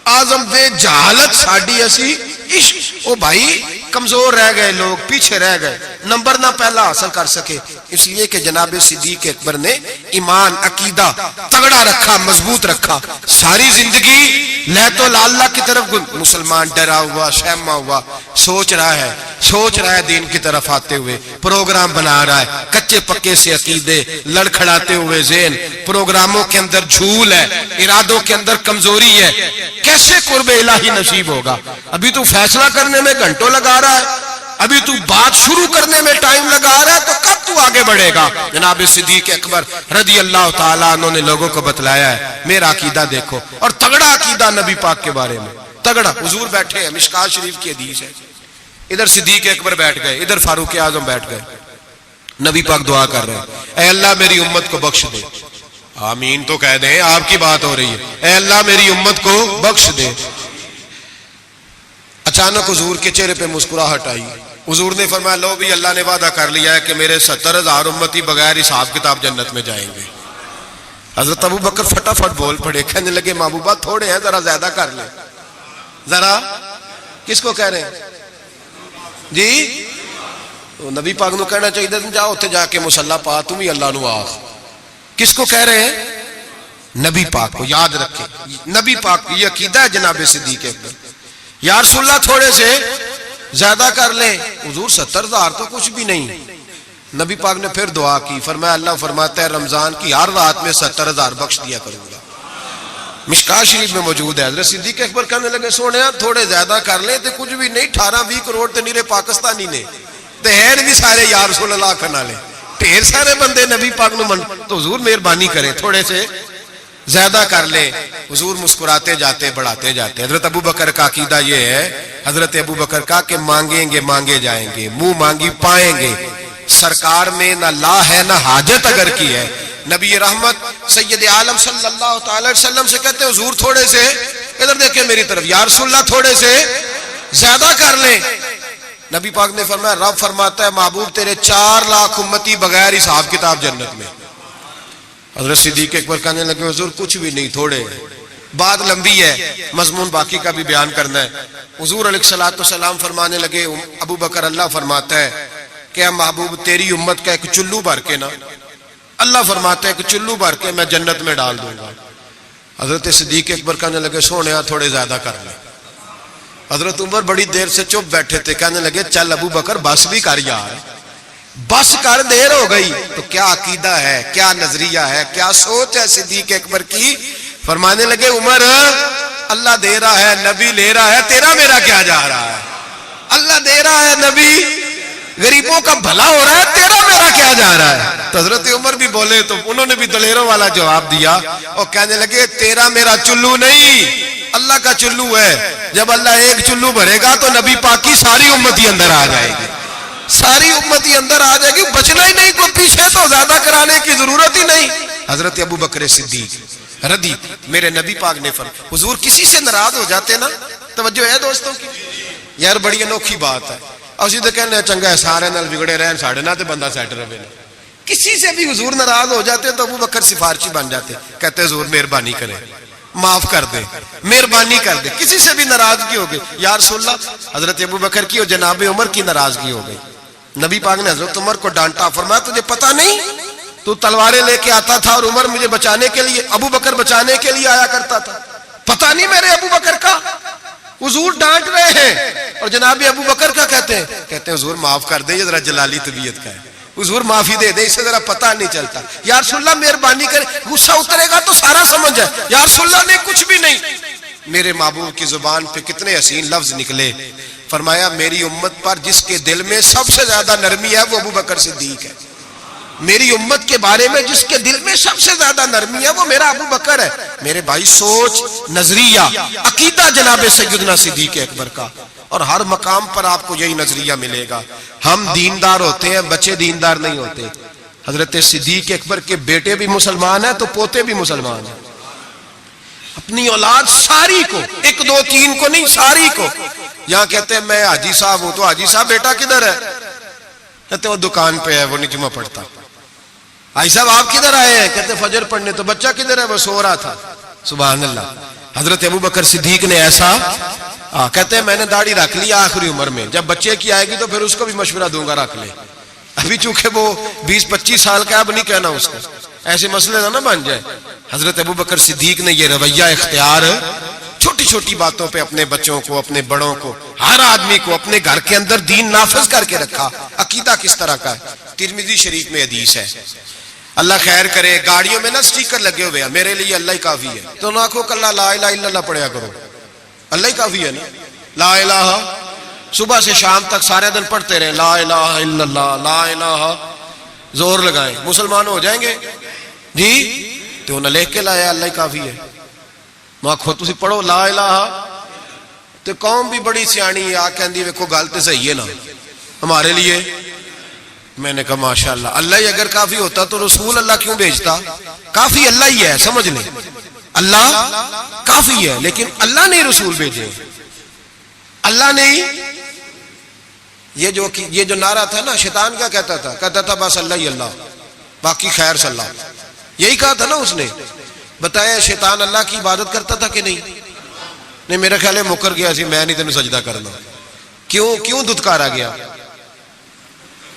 آزم وے جہالت ساڈی اسی عشق۔ او بھائی کمزور رہ گئے لوگ، پیچھے رہ گئے، نمبر نہ پہلا حاصل کر سکے، اس لیے کہ جناب صدیق اکبر نے ایمان عقیدہ تگڑا رکھا، مضبوط رکھا، ساری زندگی لیت و لاللہ کی طرف مسلمان ڈرا ہوا، شہما ہوا، سوچ رہا ہے دین کی طرف آتے ہوئے، پروگرام بنا رہا ہے، کچے پکے سے عقیدے، لڑکھڑاتے ہوئے ذہن، پروگراموں کے اندر جھول ہے، ارادوں کے اندر کمزوری ہے، کیسے قرب الہی نصیب ہوگا؟ ابھی تو فیصلہ کرنے میں گھنٹوں لگا رہا ہے، ابھی تو بات شروع کرنے میں ٹائم لگا رہا ہے، تو کب تو آگے بڑھے گا؟ جناب صدیق اکبر رضی اللہ تعالیٰ عنہ نے لوگوں کو بتلایا ہے میرا عقیدہ دیکھو، اور تگڑا عقیدہ نبی پاک کے بارے میں، تگڑا۔ حضور بیٹھے ہیں، مشکات شریف کی حدیث ہے، ادھر صدیق اکبر بیٹھ گئے، ادھر فاروق اعظم بیٹھ گئے، نبی پاک دعا کر رہے ہیں اے اللہ میری امت کو بخش دے، آمین تو کہہ دیں، آپ کی بات ہو رہی ہے، اے اللہ میری امت کو بخش دے۔ اچانک حضور کے چہرے پہ مسکراہٹ آئی، حضور نے فرمایا لو بھی اللہ نے وعدہ کر لیا ہے کہ میرے 70,000 امتی بغیر حساب کتاب جنت میں جائیں گے۔ حضرت ابو بکر فٹافٹ بول پڑے، کہنے لگے محبوبہ تھوڑے ہیں، ذرا زیادہ کر لیں، ذرا کس کو کہہ رہے ہیں جی؟ نبی پاک نو کہنا چاہیے جاؤ اتنے جا کے مسلح پا تم ہی اللہ نو آخ، کس کو کہہ رہے ہیں؟ نبی پاک کو، یاد رکھیں نبی پاک یہ عقیدہ ہے جناب صدیق اکبر۔ یا رسول اللہ تھوڑے سے زیادہ کر لیں، حضور 70,000 تو کچھ بھی نہیں۔ نبی پاک نے پھر دعا کی، فرمایا اللہ فرماتا ہے رمضان کی ہر رات میں 70,000 بخش دیا کروں گا، مشکات شریف میں موجود ہے۔ حضرت صدیق اکبر کہنے لگے سونے تھوڑے زیادہ کر لیں تو کچھ بھی نہیں، 18-20 کروڑ تے نیرے پاکستانی نے تے ہیں بھی سارے یا رسول اللہ کھنا لے، ڈھیر سارے بندے نبی پاک نو من، تو حضور مہربانی کریں تھوڑے سے زیادہ کر لیں۔ حضور مسکراتے جاتے بڑھاتے جاتے۔ حضرت ابو بکر کا عقیدہ یہ ہے، حضرت ابو بکر کا کہ مانگیں گے مانگے جائیں گے، منہ مانگی پائیں گے، سرکار میں نہ لا ہے نہ حاجت اگر کی ہے۔ نبی رحمت سید عالم صلی اللہ تعالی وسلم سے کہتے ہیں حضور تھوڑے سے، ادھر دیکھیں میری طرف، یا رسول اللہ تھوڑے سے زیادہ کر لیں۔ نبی پاک نے فرمایا رب فرماتا ہے محبوب تیرے 4 لاکھ امتی بغیر حساب کتاب جنت میں۔ حضرت صدیق اکبر کہنے لگے حضور کچھ بھی نہیں، تھوڑے، بات لمبی ہے، مضمون باقی کا بھی بیان کرنا ہے۔ حضور علیہ الصلوۃ والسلام فرمانے لگے ابو بکر اللہ فرماتا ہے کہ اے محبوب تیری امت کا ایک چلو بھر کے نا، اللہ فرماتا ہے کہ چلو بھر کے میں جنت میں ڈال دوں گا۔ حضرت صدیق اکبر کہنے لگے سونیا تھوڑے زیادہ کر لیں۔ حضرت عمر بڑی دیر سے چپ بیٹھے تھے، کہنے لگے چل ابو بکر بس بھی کر یار، بس کر، دیر ہو گئی۔ تو کیا عقیدہ ہے، کیا نظریہ ہے، کیا سوچ ہے صدیق اکبر کی؟ فرمانے لگے عمر اللہ دے رہا ہے، نبی لے رہا ہے، تیرا میرا کیا جا رہا ہے؟ اللہ دے رہا ہے، نبی غریبوں کا بھلا ہو رہا ہے، تیرا میرا کیا جا رہا ہے؟ تو حضرت عمر بھی بولے تو انہوں نے بھی دلیروں والا جواب دیا اور کہنے لگے تیرا میرا چلو نہیں، اللہ کا چلو ہے۔ جب اللہ ایک چلو بھرے گا تو نبی پاک کی ساری امتی اندر آ جائے گی، ساری امتی اندر آ جائے گی، بچنا ہی نہیں، کوئی پیچھے تو زیادہ کرانے کی ضرورت ہی نہیں۔ حضرت ابو بکر صدیق رضی میرے نبی پاک نے فرمایا، حضور کسی سے ناراض ہو جاتے نا، توجہ ہے دوستوں کی، یار بڑی انوکھی بات ہے، اور سیدھے کہنے چنگا ہے سارے نال بگڑے رہن ساڑھے نہ تے بندہ سیٹ رہے نا۔ کسی سے بھی حضور ناراض ہو جاتے تو ابو بکر سفارشی بن جاتے، کہتے حضور مہربانی کریں، معاف کر دے، مہربانی کر دے، کسی سے بھی ناراضگی ہو گئی، یا رسول اللہ حضرت ابو بکر کی اور جناب عمر کی ناراضگی ہو گئی۔ نبی پاک نے حضرت عمر کو ڈانٹا، فرمایا تجھے پتہ نہیں تو تلواریں لے کے آتا تھا اور عمر مجھے بچانے کے لیے، ابو بکر بچانے کے لیے آیا کرتا تھا، پتہ نہیں میرے ابو بکر کا؟ حضور ڈانٹ رہے ہیں اور جناب ابو بکر کا کہتے ہیں حضور معاف کر دے، یہ ذرا جلالی طبیعت کا ہے، حضور معافی دے دے، اسے ذرا پتہ نہیں چلتا۔ یا رسول اللہ مہربانی کرے، غصہ اترے گا تو سارا سمجھ جائے، یا رسول اللہ نے کچھ بھی نہیں۔ میرے محبوب کی زبان پہ کتنے حسین لفظ نکلے، فرمایا میری امت پر جس کے دل میں سب سے زیادہ نرمی ہے وہ ابو بکر صدیق ہے، میری امت کے بارے میں جس کے دل میں سب سے زیادہ نرمی ہے وہ میرا ابو بکر ہے۔ میرے بھائی سوچ، نظریہ، عقیدہ جناب سیدنا صدیق اکبر کا، اور ہر مقام پر آپ کو یہی نظریہ ملے گا۔ ہم دیندار ہوتے ہیں، بچے دیندار نہیں ہوتے۔ حضرت صدیق اکبر کے بیٹے بھی مسلمان ہیں تو پوتے بھی مسلمان ہیں، اپنی اولاد ساری کو، ایک دو تین کو نہیں، ساری کو۔ یہاں کہتے ہیں میں حاجی صاحب ہوں، تو حاجی صاحب بیٹا کدھر ہے؟ کہتے وہ دکان پہ ہے، وہ نہیں جمعہ پڑھتا۔ حاجی صاحب آپ کدھر آئے ہیں؟ کہتے فجر پڑھنے۔ تو بچہ کدھر ہے؟ وہ سو رہا تھا۔ سبحان اللہ۔ حضرت ابو بکر صدیق نے ایسا کہتے ہیں میں نے داڑھی رکھ لی آخری عمر میں، جب بچے کی آئے گی تو پھر اس کو بھی مشورہ دوں گا رکھ لے، ابھی چونکہ وہ 20-25 سال کا، اب نہیں کہنا اس کو، ایسے مسئلے نہ بن جائے۔ حضرت ابو بکر صدیق نے یہ رویہ اختیار چھوٹی چھوٹی باتوں پہ اپنے بچوں کو، اپنے بڑوں کو، ہر آدمی کو اپنے گھر کے اندر دین نافذ کر کے رکھا۔ عقیدہ کس طرح کا ہے؟ ترمذی شریف میں حدیث ہے، اللہ خیر کرے، گاڑیوں میں نا سٹیکر لگے ہوئے ہیں میرے لیے اللہ ہی کافی ہے، تو نہ کہو کہ لا الہ الا اللہ پڑھیا کرو، اللہ ہی کافی ہے نا، لا الہ صبح سے شام تک سارے دن پڑھتے رہے، لا الہ الا اللہ، لا الہ، زور لگائیں، مسلمان ہو جائیں گے جی؟ تو انہیں لکھ کے لایا اللہ ہی کافی ہے، میں خود تسی پڑھو لا الہ، تو قوم بھی بڑی سیانی آ کہندی ویکھو گل تے صحیح ہے نا ہمارے لیے۔ میں نے کہا ماشاءاللہ، اللہ ہی اگر کافی ہوتا تو رسول اللہ کیوں بھیجتا؟ کافی اللہ ہی ہے، سمجھ لیں، اللہ کافی ہے، لیکن اللہ نے رسول بھیجے، اللہ نے ہی۔ یہ جو نعرہ تھا نا، شیطان کیا کہتا تھا؟ کہتا تھا بس اللہ ہی اللہ، باقی خیر صلی اللہ، یہی کہا تھا نا اس نے۔ بتایا شیطان اللہ کی عبادت کرتا تھا کہ نہیں؟ میرا خیال ہے مکر گیا سی، میں نہیں تینوں سجدہ کرنا۔ کیوں دھتکارا گیا؟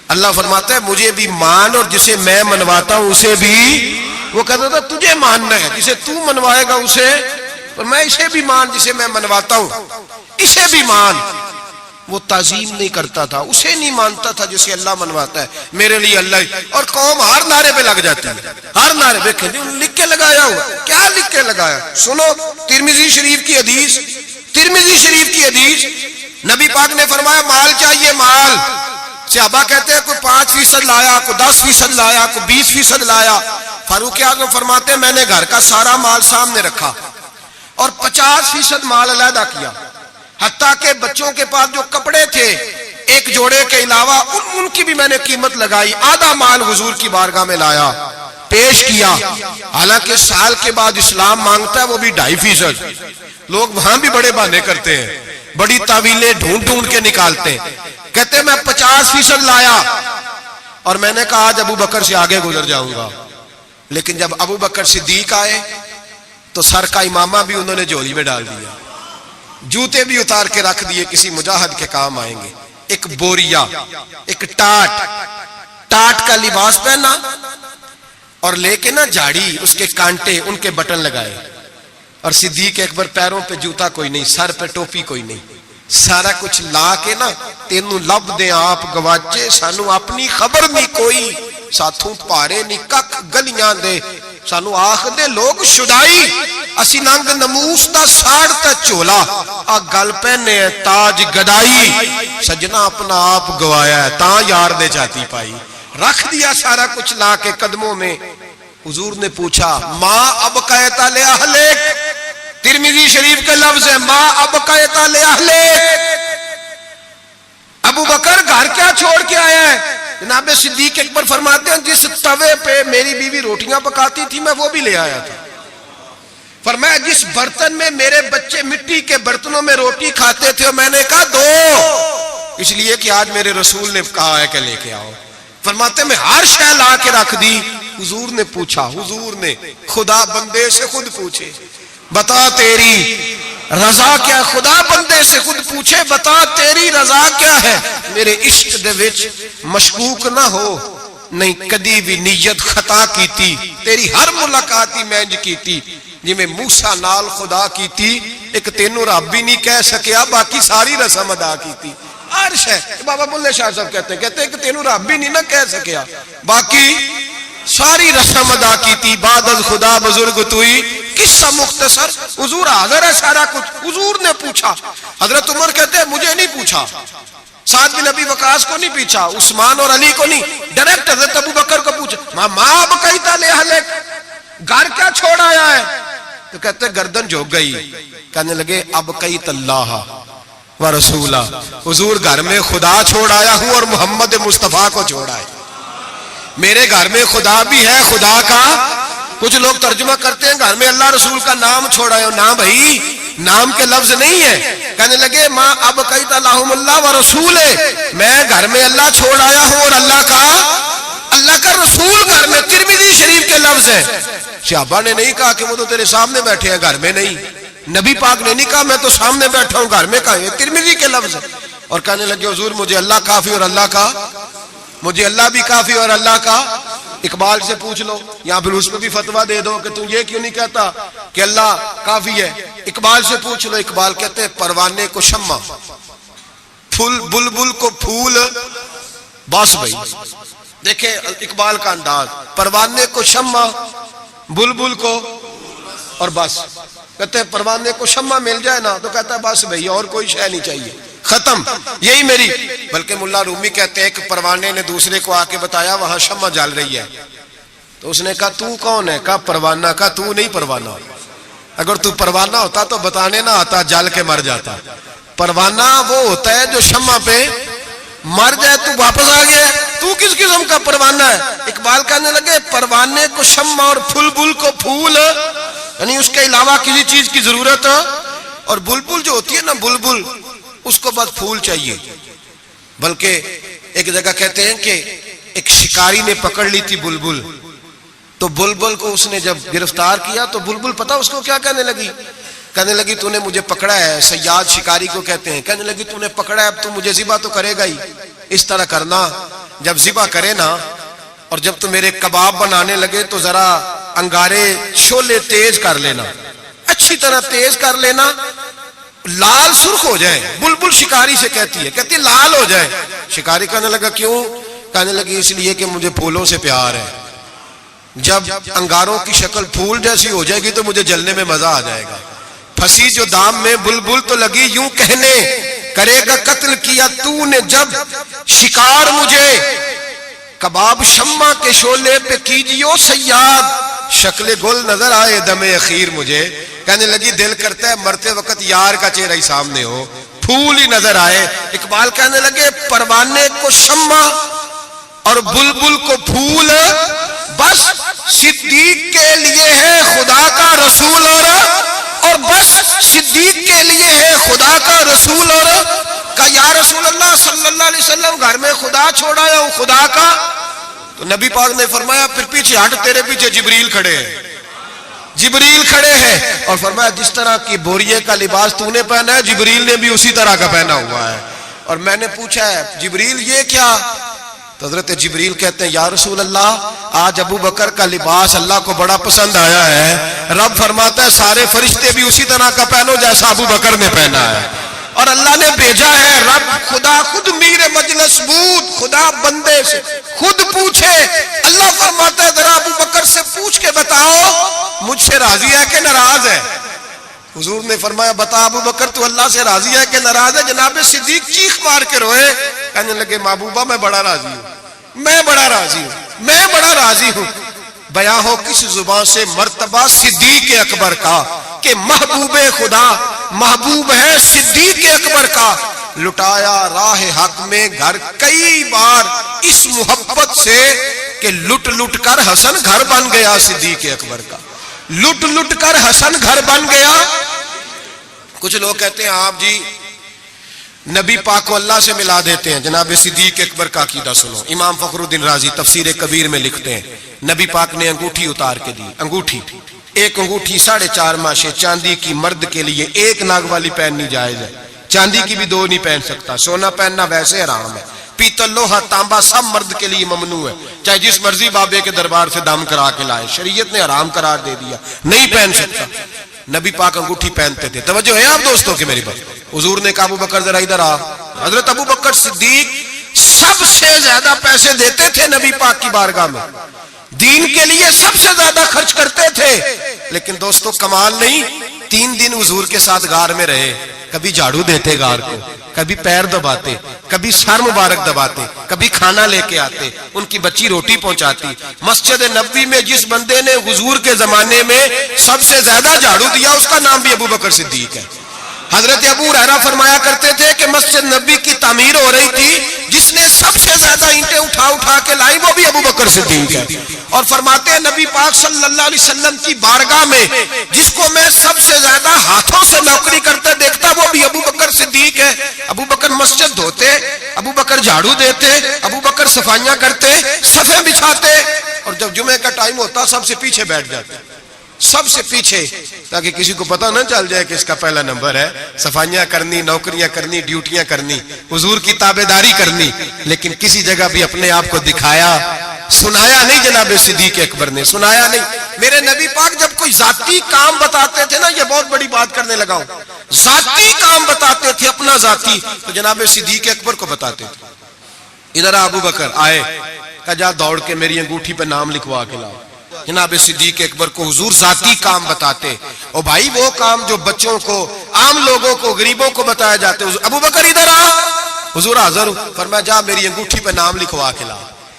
اللہ فرماتا ہے مجھے بھی مان، اور جسے میں منواتا ہوں اسے بھی، وہ کہتا تھا تجھے ماننا ہے، جسے تو منوائے گا اسے، اور میں اسے بھی مان جسے میں منواتا ہوں، اسے بھی مان۔ وہ تعظیم نہیں کرتا تھا، اسے نہیں مانتا تھا جسے اللہ منواتا ہے، میرے لیے اللہ ہی۔ اور قوم ہر نعرے پہ لگ جاتی ہے، ہر نعرے پہ لکھ کے لگایا ہوا، کیا لکھ کے لگایا؟ سنو ترمذی شریف کی حدیث، ترمذی شریف کی حدیث، نبی پاک نے فرمایا مال چاہیے، مال۔ صحابہ کہتے ہیں کوئی 5% لایا، کوئی 10% لایا، کوئی 20% لایا۔ فاروق اعظم فرماتے ہیں میں نے گھر کا سارا مال سامنے رکھا اور 50% مال علیحدہ کیا، حتیٰ کہ بچوں کے پاس جو کپڑے تھے ایک جوڑے کے علاوہ ان کی بھی میں نے قیمت لگائی، آدھا مال حضور کی بارگاہ میں لایا، پیش کیا۔ حالانکہ سال کے بعد اسلام مانگتا ہے وہ بھی 2.5%۔ لوگ وہاں بھی بڑے بہانے کرتے ہیں، بڑی تعویلیں ڈھونڈ کے نکالتے ہیں۔ کہتے ہیں میں 50% لایا، اور میں نے کہا آج ابو بکر سے آگے گزر جاؤں گا، لیکن جب ابو بکر صدیق آئے تو سر کا امامہ بھی انہوں نے جھولی میں ڈال دیا، جوتے بھی اتار کے رکھ دیے، کسی مجاہد کے کام آئیں گے۔ ایک بوریا، ایک ٹاٹ کا لباس پہنا، اور لے کے نا جھاڑی، اس کے کانٹے، ان کے بٹن لگائے، اور صدیق اکبر پیروں پہ جوتا کوئی نہیں، سر پہ ٹوپی کوئی نہیں، سارا کچھ لا کے نا تینوں لب دے آپ گواچے، سانو اپنی خبر نہیں کوئی، ساتھوں پارے نہیں کک گلیاں دے سانو آخدے لوگ شدائی اسی ننگ نموس دا ساڑ تا چولا آ گل پہنے تاج گدائی سجنا اپنا آپ گوایا ہے تاں یار دے جاتی پائی رکھ دیا سارا کچھ لا کے قدموں میں حضور نے پوچھا ماں اب قیتا لے اہلک ترمذی شریف کے لفظ ہے ماں اب قیتا لے اہلک ابو بکر گھر کیا چھوڑ کے آیا ہے جناب صدیق اکبر فرماتے ہیں جس توے پہ میری بیوی روٹیاں پکاتی تھی میں وہ بھی لے آیا تھا فرمایا جس برتن میں میرے بچے مٹی کے برتنوں میں روٹی کھاتے تھے میں نے کہا دو اس لیے کہ آج میرے رسول نے کہا ہے کہ لے کے آؤ فرماتے میں ہر شے لا کے رکھ دی حضور نے پوچھا حضور نے خدا بندے سے خود پوچھے بتا تیری رضا کیا خدا بندے سے خود پوچھے بتا تیری رضا کیا ہے میرے عشق دے وچ مشکوک نہ ہو نہیں کدی بھی نیت خطا کیتی تیری ہر ملاقاتی مینج کیتی جی میں موسیٰ نال خدا کیتی ایک تینوں رب بھی نہیں کہہ سکیا باقی ساری رسم ادا کیتی عرش ہے بابا بلے شاہ صاحب کہتے ہیں کہ تینوں رب بھی نہیں نہ کہہ سکیا باقی ساری رسم ادا کیتی بعد از خدا بزرگ توئی قصہ مختصر حضور حاضر ہے سارا کچھ حضور نے پوچھا حضرت عمر کہتے ہیں مجھے نہیں پوچھا سعد بن ابی وقاص کو نہیں پوچھا عثمان اور علی کو نہیں ڈائریکٹ حضرت ابو بکر کو پوچھا ماں اب قیتا لے اہلک گھر کیا چھوڑ آیا ہے تو کہتے ہیں گردن جھک گئی کہنے لگے اب قیت اللہ و رسولہ حضور گھر میں خدا چھوڑ آیا ہوں اور محمد مصطفیٰ کو چھوڑا ہے میرے گھر میں خدا بھی ہے خدا کا کچھ لوگ ترجمہ کرتے ہیں گھر میں اللہ رسول کا نام چھوڑا ہے نہ بھائی نام کے لفظ نہیں ہے کہنے لگے ماں اب قیت اللہم اللہ و رسول میں گھر میں اللہ چھوڑ آیا ہوں اور اللہ کا رسول گھر میں ترمذی شریف کے لفظ ہے صحابہ نے نہیں کہا کہ وہ تو تیرے سامنے بیٹھے ہیں گھر میں نہیں نبی پاک نے نہیں کہا میں تو سامنے بیٹھا ہوں گھر میں کہا یہ ترمذی کے لفظ ہے اور کہنے لگے حضور مجھے اللہ کافی اور اللہ کا مجھے اللہ بھی کافی اور اللہ کا اقبال سے پوچھ لو یا پھر اس پہ بھی فتویٰ دے دو کہ تم یہ کیوں نہیں کہتا کہ اللہ کافی ہے اقبال سے پوچھ لو اقبال کہتے ہیں پروانے کو شمع پھول بلبل کو پھول بس بھائی دیکھیں اقبال کا انداز پروانے کو شمع بلبل کو اور بس کہتے ہیں پروانے کو شمع مل جائے نا تو کہتا ہے بس بھائی اور کوئی شے نہیں چاہیے ختم یہی میری بلکہ ملا رومی کہتے ہیں کہ پروانے نے دوسرے کو آ کے بتایا وہاں شمع جل رہی ہے تو اس نے کہا تو کون ہے کہا پروانہ کہا تو نہیں پروانہ اگر تو پروانہ ہوتا تو بتانے نہ آتا جل کے مر جاتا پروانہ وہ ہوتا ہے جو شمع پہ مر جائے تو واپس آ گیا تو کس قسم کا پروانہ ہے اقبال کہنے لگے پروانے کو شمع اور پھول بل کو پھول یعنی اس کے علاوہ کسی چیز کی ضرورت اور بلبل جو ہوتی ہے نا بلبل اس کو بس پھول چاہیے بلکہ ایک جگہ کہتے ہیں کہ ایک شکاری نے پکڑ لی تھی بلبل تو بلبل کو اس نے جب گرفتار کیا تو بلبل پتا اس کو کیا کہنے لگی تو نے مجھے پکڑا ہے صیاد شکاری کو کہتے ہیں کہنے لگی تو نے پکڑا ہے اب تو مجھے ذبح تو کرے گا ہی اس طرح کرنا جب ذبح کرے نا اور جب تو میرے کباب بنانے لگے تو ذرا انگارے شولے تیز کر لینا اچھی طرح تیز کر لینا لال سرخ ہو جائے بلبل شکاری سے کہتی ہے لال ہو جائے شکاری کہنے لگا کیوں کہنے لگی اس لیے کہ مجھے پھولوں سے پیار ہے جب انگاروں کی شکل پھول جیسی ہو جائے گی تو مجھے جلنے میں مزہ آ جائے گا پھنسی جو دام میں بلبل تو لگی یوں کہنے کرے گا قتل کیا تو نے جب شکار مجھے کباب شمع کے شولے پہ کیجیو صیاد شکل گل نظر آئے دم اخیر مجھے کہنے لگی دل کرتا ہے مرتے وقت یار کا چہرہ ہی سامنے ہو پھول ہی نظر آئے اقبال کہنے لگے پروانے کو شمع اور بلبل کو پھول بس صدیق کے لیے ہے خدا کا رسول اور بس صدیق کے لیے ہے خدا کا رسول اور کہا یا رسول اللہ صلی اللہ علیہ وسلم گھر میں خدا چھوڑا ہے خدا کا تو نبی پاک نے فرمایا پھر پیچھے ہٹ تیرے پیچھے جبریل کھڑے ہیں اور فرمایا جس طرح کی بوریے کا لباس تو نے پہنا ہے جبریل نے بھی اسی طرح کا پہنا ہوا ہے اور میں نے پوچھا ہے جبریل یہ کیا تو حضرت جبریل کہتے ہیں یا رسول اللہ آج ابو بکر کا لباس اللہ کو بڑا پسند آیا ہے رب فرماتا ہے سارے فرشتے بھی اسی طرح کا پہنو جیسا ابو بکر نے پہنا ہے اور اللہ نے بھیجا ہے رب خدا خود میر مجلس بود، خدا بندے سے خود پوچھے۔ اللہ فرماتا ہے ذرا ابو بکر سے پوچھ کے بتاؤ مجھ سے راضی ہے کہ ناراض ہے؟ حضور نے فرمایا بتا ابو بکر تو اللہ سے راضی ہے کہ ناراض ہے؟ جناب صدیق چیخ مار کے روئے، کہنے لگے محبوبہ میں بڑا راضی ہوں، میں بڑا راضی ہوں، میں بڑا راضی ہوں۔ بیان ہو کس زبان سے مرتبہ صدیق اکبر کا کہ محبوب خدا محبوب ہے صدیق اکبر کا، لٹایا راہ حق میں گھر کئی بار اس محبت سے کہ لٹ لٹ کر حسن گھر بن گیا صدیق اکبر کا، لٹ لٹ کر حسن گھر بن گیا۔ کچھ لوگ کہتے ہیں آپ جی نبی پاک کو اللہ سے ملا دیتے ہیں، جناب صدیق اکبر کا عقیدہ سنو۔ امام فخر الدین رازی تفسیر کبیر میں لکھتے ہیں نبی پاک نے انگوٹھی اتار کے دی، انگوٹھی ایک انگوٹھی 4.5 ماشے چاندی کی، مرد کے لیے ایک ناگ والی پہننی جائز ہے، چاندی کی بھی 2 نہیں پہن سکتا، سونا پہننا ویسے حرام ہے، پیتل لوہا تانبا سب مرد کے لیے ممنوع ہے، چاہے جس مرضی بابے کے دربار سے دم کرا کے لائے، شریعت نے حرام قرار دے دیا، نہیں پہن سکتا۔ نبی پاک انگوٹھی پہنتے تھے، توجہ ہے آپ دوستوں کی میری بات؟ حضور نے کہا ابو بکر ذرا ادھر آ۔ حضرت ابو بکر صدیق سب سے زیادہ پیسے دیتے تھے نبی پاک کی بارگاہ میں، دین کے لیے سب سے زیادہ خرچ کرتے تھے، لیکن دوستو کمال نہیں، 3 دن حضور کے ساتھ غار میں رہے، کبھی جھاڑو دیتے غار کو، کبھی پیر دباتے، کبھی سر مبارک دباتے، کبھی کھانا لے کے آتے، ان کی بچی روٹی پہنچاتی۔ مسجد نبوی میں جس بندے نے حضور کے زمانے میں سب سے زیادہ جھاڑو دیا اس کا نام بھی ابو بکر صدیق ہے۔ حضرت ابو ہریرہ فرمایا کرتے تھے کہ مسجد نبی کی تعمیر ہو رہی تھی، جس نے سب سے زیادہ اینٹیں اٹھا اٹھا کے لائی وہ بھی ابو بکر صدیق ہے، اور فرماتے ہیں نبی پاک صلی اللہ علیہ وسلم کی بارگاہ میں جس کو میں سب سے زیادہ ہاتھوں سے نوکری کرتے دیکھتا وہ بھی ابو بکر صدیق ہے۔ ابو بکر مسجد دھوتے، ابو بکر جھاڑو دیتے، ابو بکر صفائیاں کرتے، صفیں بچھاتے، اور جب جمعے کا ٹائم ہوتا سب سے پیچھے بیٹھ جاتے، سب سے پیچھے، تاکہ کسی کو پتہ نہ چل جائے کہ اس کا پہلا نمبر ہے، صفائیاں کرنی، نوکریاں کرنی، ڈیوٹیاں کرنی، حضور کی تابعداری کرنی، لیکن کسی جگہ بھی اپنے آپ کو دکھایا، سنایا نہیں۔ جناب صدیق اکبر نے سنایا نہیں۔ میرے نبی پاک جب کوئی ذاتی کام بتاتے تھے نا، یہ بہت بڑی بات کرنے لگا ہوں، ذاتی کام بتاتے تھے اپنا ذاتی، تو جناب صدیق اکبر کو بتاتے تھے۔ ادھر ابو بکر آئے، کہا جا دوڑ کے میری انگوٹھی پہ نام لکھوا کے لاؤ۔ جناب صدیق اکبر کو حضور ذاتی کام بتاتے، اور بھائی وہ کام جو بچوں کو، عام لوگوں کو، غریبوں کو بتایا جاتے، ابو بکر ادھر آ، حضور حاضر ہوں، فرمایا جا میری انگوٹھی پہ نام لکھوا کے لا۔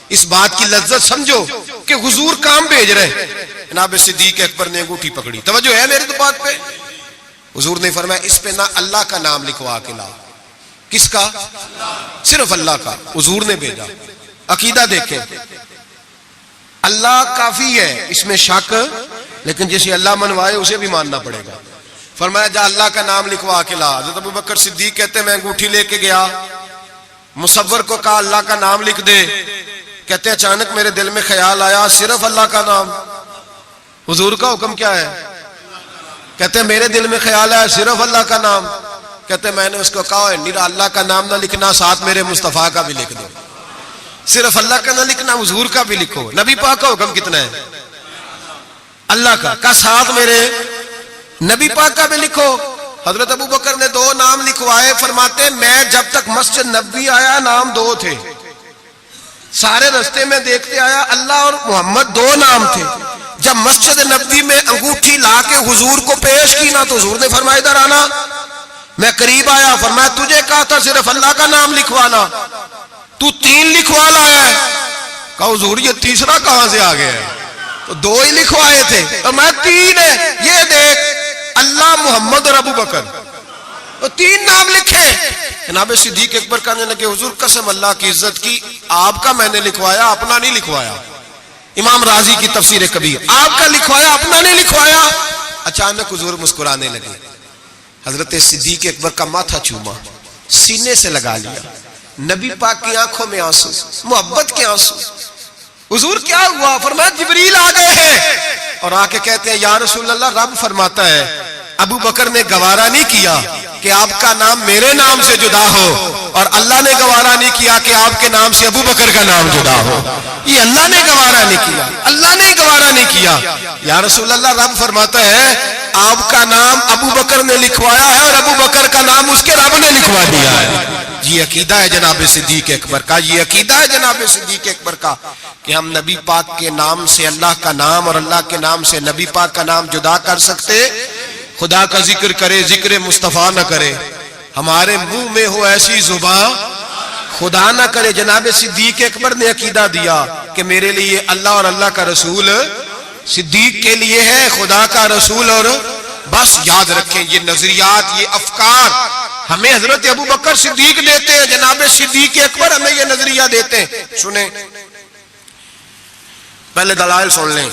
اس بات کی لذت سمجھو کہ حضور کام بھیج رہے۔ جناب صدیق اکبر نے انگوٹھی پکڑی، توجہ ہے میری تو بات پہ؟ حضور نے فرمایا اس پہ نہ اللہ کا نام لکھوا کے لا۔ کس کا؟ صرف اللہ کا، حضور نے بھیجا۔ عقیدہ دیکھیں، اللہ کافی ہے، اس میں شک، لیکن جسے اللہ منوائے اسے بھی ماننا پڑے گا۔ فرمایا جا اللہ کا نام لکھوا کے لا۔ حضرت ابو بکر صدیق کہتے ہیں میں انگوٹھی لے کے گیا، مصور کو کہا اللہ کا نام لکھ دے، کہتے ہیں اچانک میرے دل میں خیال آیا صرف اللہ کا نام، حضور کا حکم کیا ہے؟ کہتے ہیں میرے دل میں خیال آیا صرف اللہ کا نام، کہتے ہیں میں نے اس کو کہا نیرا اللہ کا نام نہ لکھنا، ساتھ میرے مصطفیٰ کا بھی لکھ دو، صرف اللہ کا نہ لکھنا، حضور کا بھی لکھو۔ نبی پاک کا حکم کتنا ہے؟ اللہ کا ساتھ میرے نبی پاک کا بھی لکھو۔ حضرت ابو بکر نے 2 نام لکھوائے، فرماتے میں جب تک مسجد نبوی آیا نام 2 تھے، سارے رستے میں دیکھتے آیا اللہ اور محمد 2 نام تھے۔ جب مسجد نبوی میں انگوٹھی لا کے حضور کو پیش کی نا تو حضور نے فرمایا ادھر آنا۔ میں قریب آیا، فرمایا تجھے کہا تھا صرف اللہ کا نام لکھوانا، تو 3 لکھوا لایا ہے۔ کہا حضور یہ تیسرا کہاں سے آ گیا ہے؟ تو 2 ہی لکھوائے تھے، اور میں 3 ہے، یہ دیکھ اللہ، محمد اور ابو بکر، تو 3 نام لکھے۔ جناب صدیق اکبر کہنے لگے حضور قسم اللہ کی عزت کی، آپ کا میں نے لکھوایا، اپنا نہیں لکھوایا۔ امام رازی کی تفسیر کبیر، آپ کا لکھوایا، اپنا نہیں لکھوایا۔ اچانک حضور مسکرانے لگے، حضرت صدیق اکبر کا ماتھا چوما، سینے سے لگا لیا، نبی پاک کی آنکھوں میں آنسو، محبت کے آنسو۔ حضور کیا ہوا؟ فرمایا جبریل آ گئے ہیں، اور آ کے کہتے ہیں یا رسول اللہ رب فرماتا ہے ابو بکر نے گوارا نہیں کیا کہ آپ کا نام میرے نام سے جدا ہو، اور اللہ نے گوارا نہیں کیا کہ آپ کے نام سے ابو بکر کا نام جدا ہو. یہ اللہ نے گوارا نہیں کیا، اللہ نے گوارا نہیں کیا. یا رسول اللہ، رب فرماتا ہے آپ کا نام ابو بکر نے لکھوایا ہے اور ابو بکر کا نام اس کے رب نے لکھوا دیا ہے. یہ عقیدہ ہے جناب صدیق اکبر کا، یہ عقیدہ ہے جناب صدیق اکبر کا کہ ہم نبی پاک کے نام سے اللہ کا نام اور اللہ کے نام سے نبی پاک کا نام جدا کر سکتے؟ خدا کا ذکر کرے، ذکر مصطفیٰ نہ کرے، ہمارے منہ میں ہو ایسی زبان خدا نہ کرے. جناب صدیق اکبر نے عقیدہ دیا کہ میرے لیے اللہ اور اللہ کا رسول، صدیق کے لیے ہے خدا کا رسول. اور بس یاد رکھیں یہ نظریات، یہ افکار ہمیں حضرت ابو بکر صدیق دیتے ہیں، جناب صدیق اکبر ہمیں یہ نظریہ دیتے ہیں. سنیں پہلے دلائل سن لیں.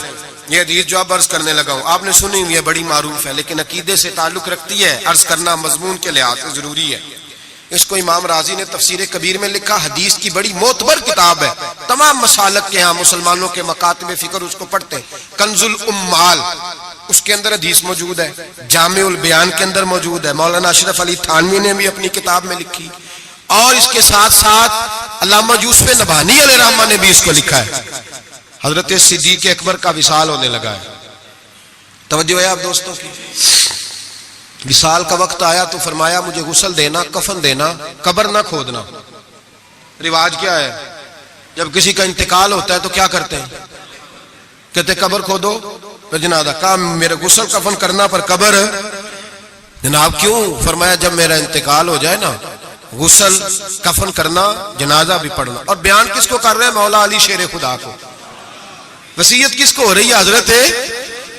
یہ حدیث جو اب عرض کرنے لگا ہوں آپ نے سنی ہوئی ہے، بڑی معروف ہے، لیکن عقیدے سے تعلق رکھتی ہے، عرض کرنا مضمون کے لحاظ سے ضروری ہے. اس کو امام رازی نے تفسیر کبیر میں لکھا، حدیث کی بڑی معتبر کتاب ہے، تمام مسالک کے ہاں مسلمانوں کے مکاتب فکر اس کو پڑھتے ہیں. کنز الامال اس کے اندر حدیث موجود ہے، جامع البیان کے اندر موجود ہے، مولانا اشرف علی تھانوی نے بھی اپنی کتاب میں لکھی، اور اس کے ساتھ ساتھ علامہ یوسف نبہانی علیہ الرحمہ نے بھی اس کو لکھا ہے. حضرت صدیق اکبر کا وصال ہونے لگا ہے. توجہ ہے آپ دوستوں کی. وصال کا وقت آیا تو فرمایا مجھے غسل دینا، کفن دینا، قبر نہ کھودنا. رواج کیا ہے جب کسی کا انتقال ہوتا ہے تو کیا کرتے ہیں؟ کہتے قبر کھودو پھر جنازہ. کہا میرے غسل کفن کرنا پر قبر. جناب کیوں؟ فرمایا جب میرا انتقال ہو جائے نا، غسل کفن کرنا، جنازہ بھی پڑھنا. اور بیان کس کو کر رہے ہیں؟ مولا علی شیر خدا کو. وصیت کس کو ہو رہی ہے؟ حضرت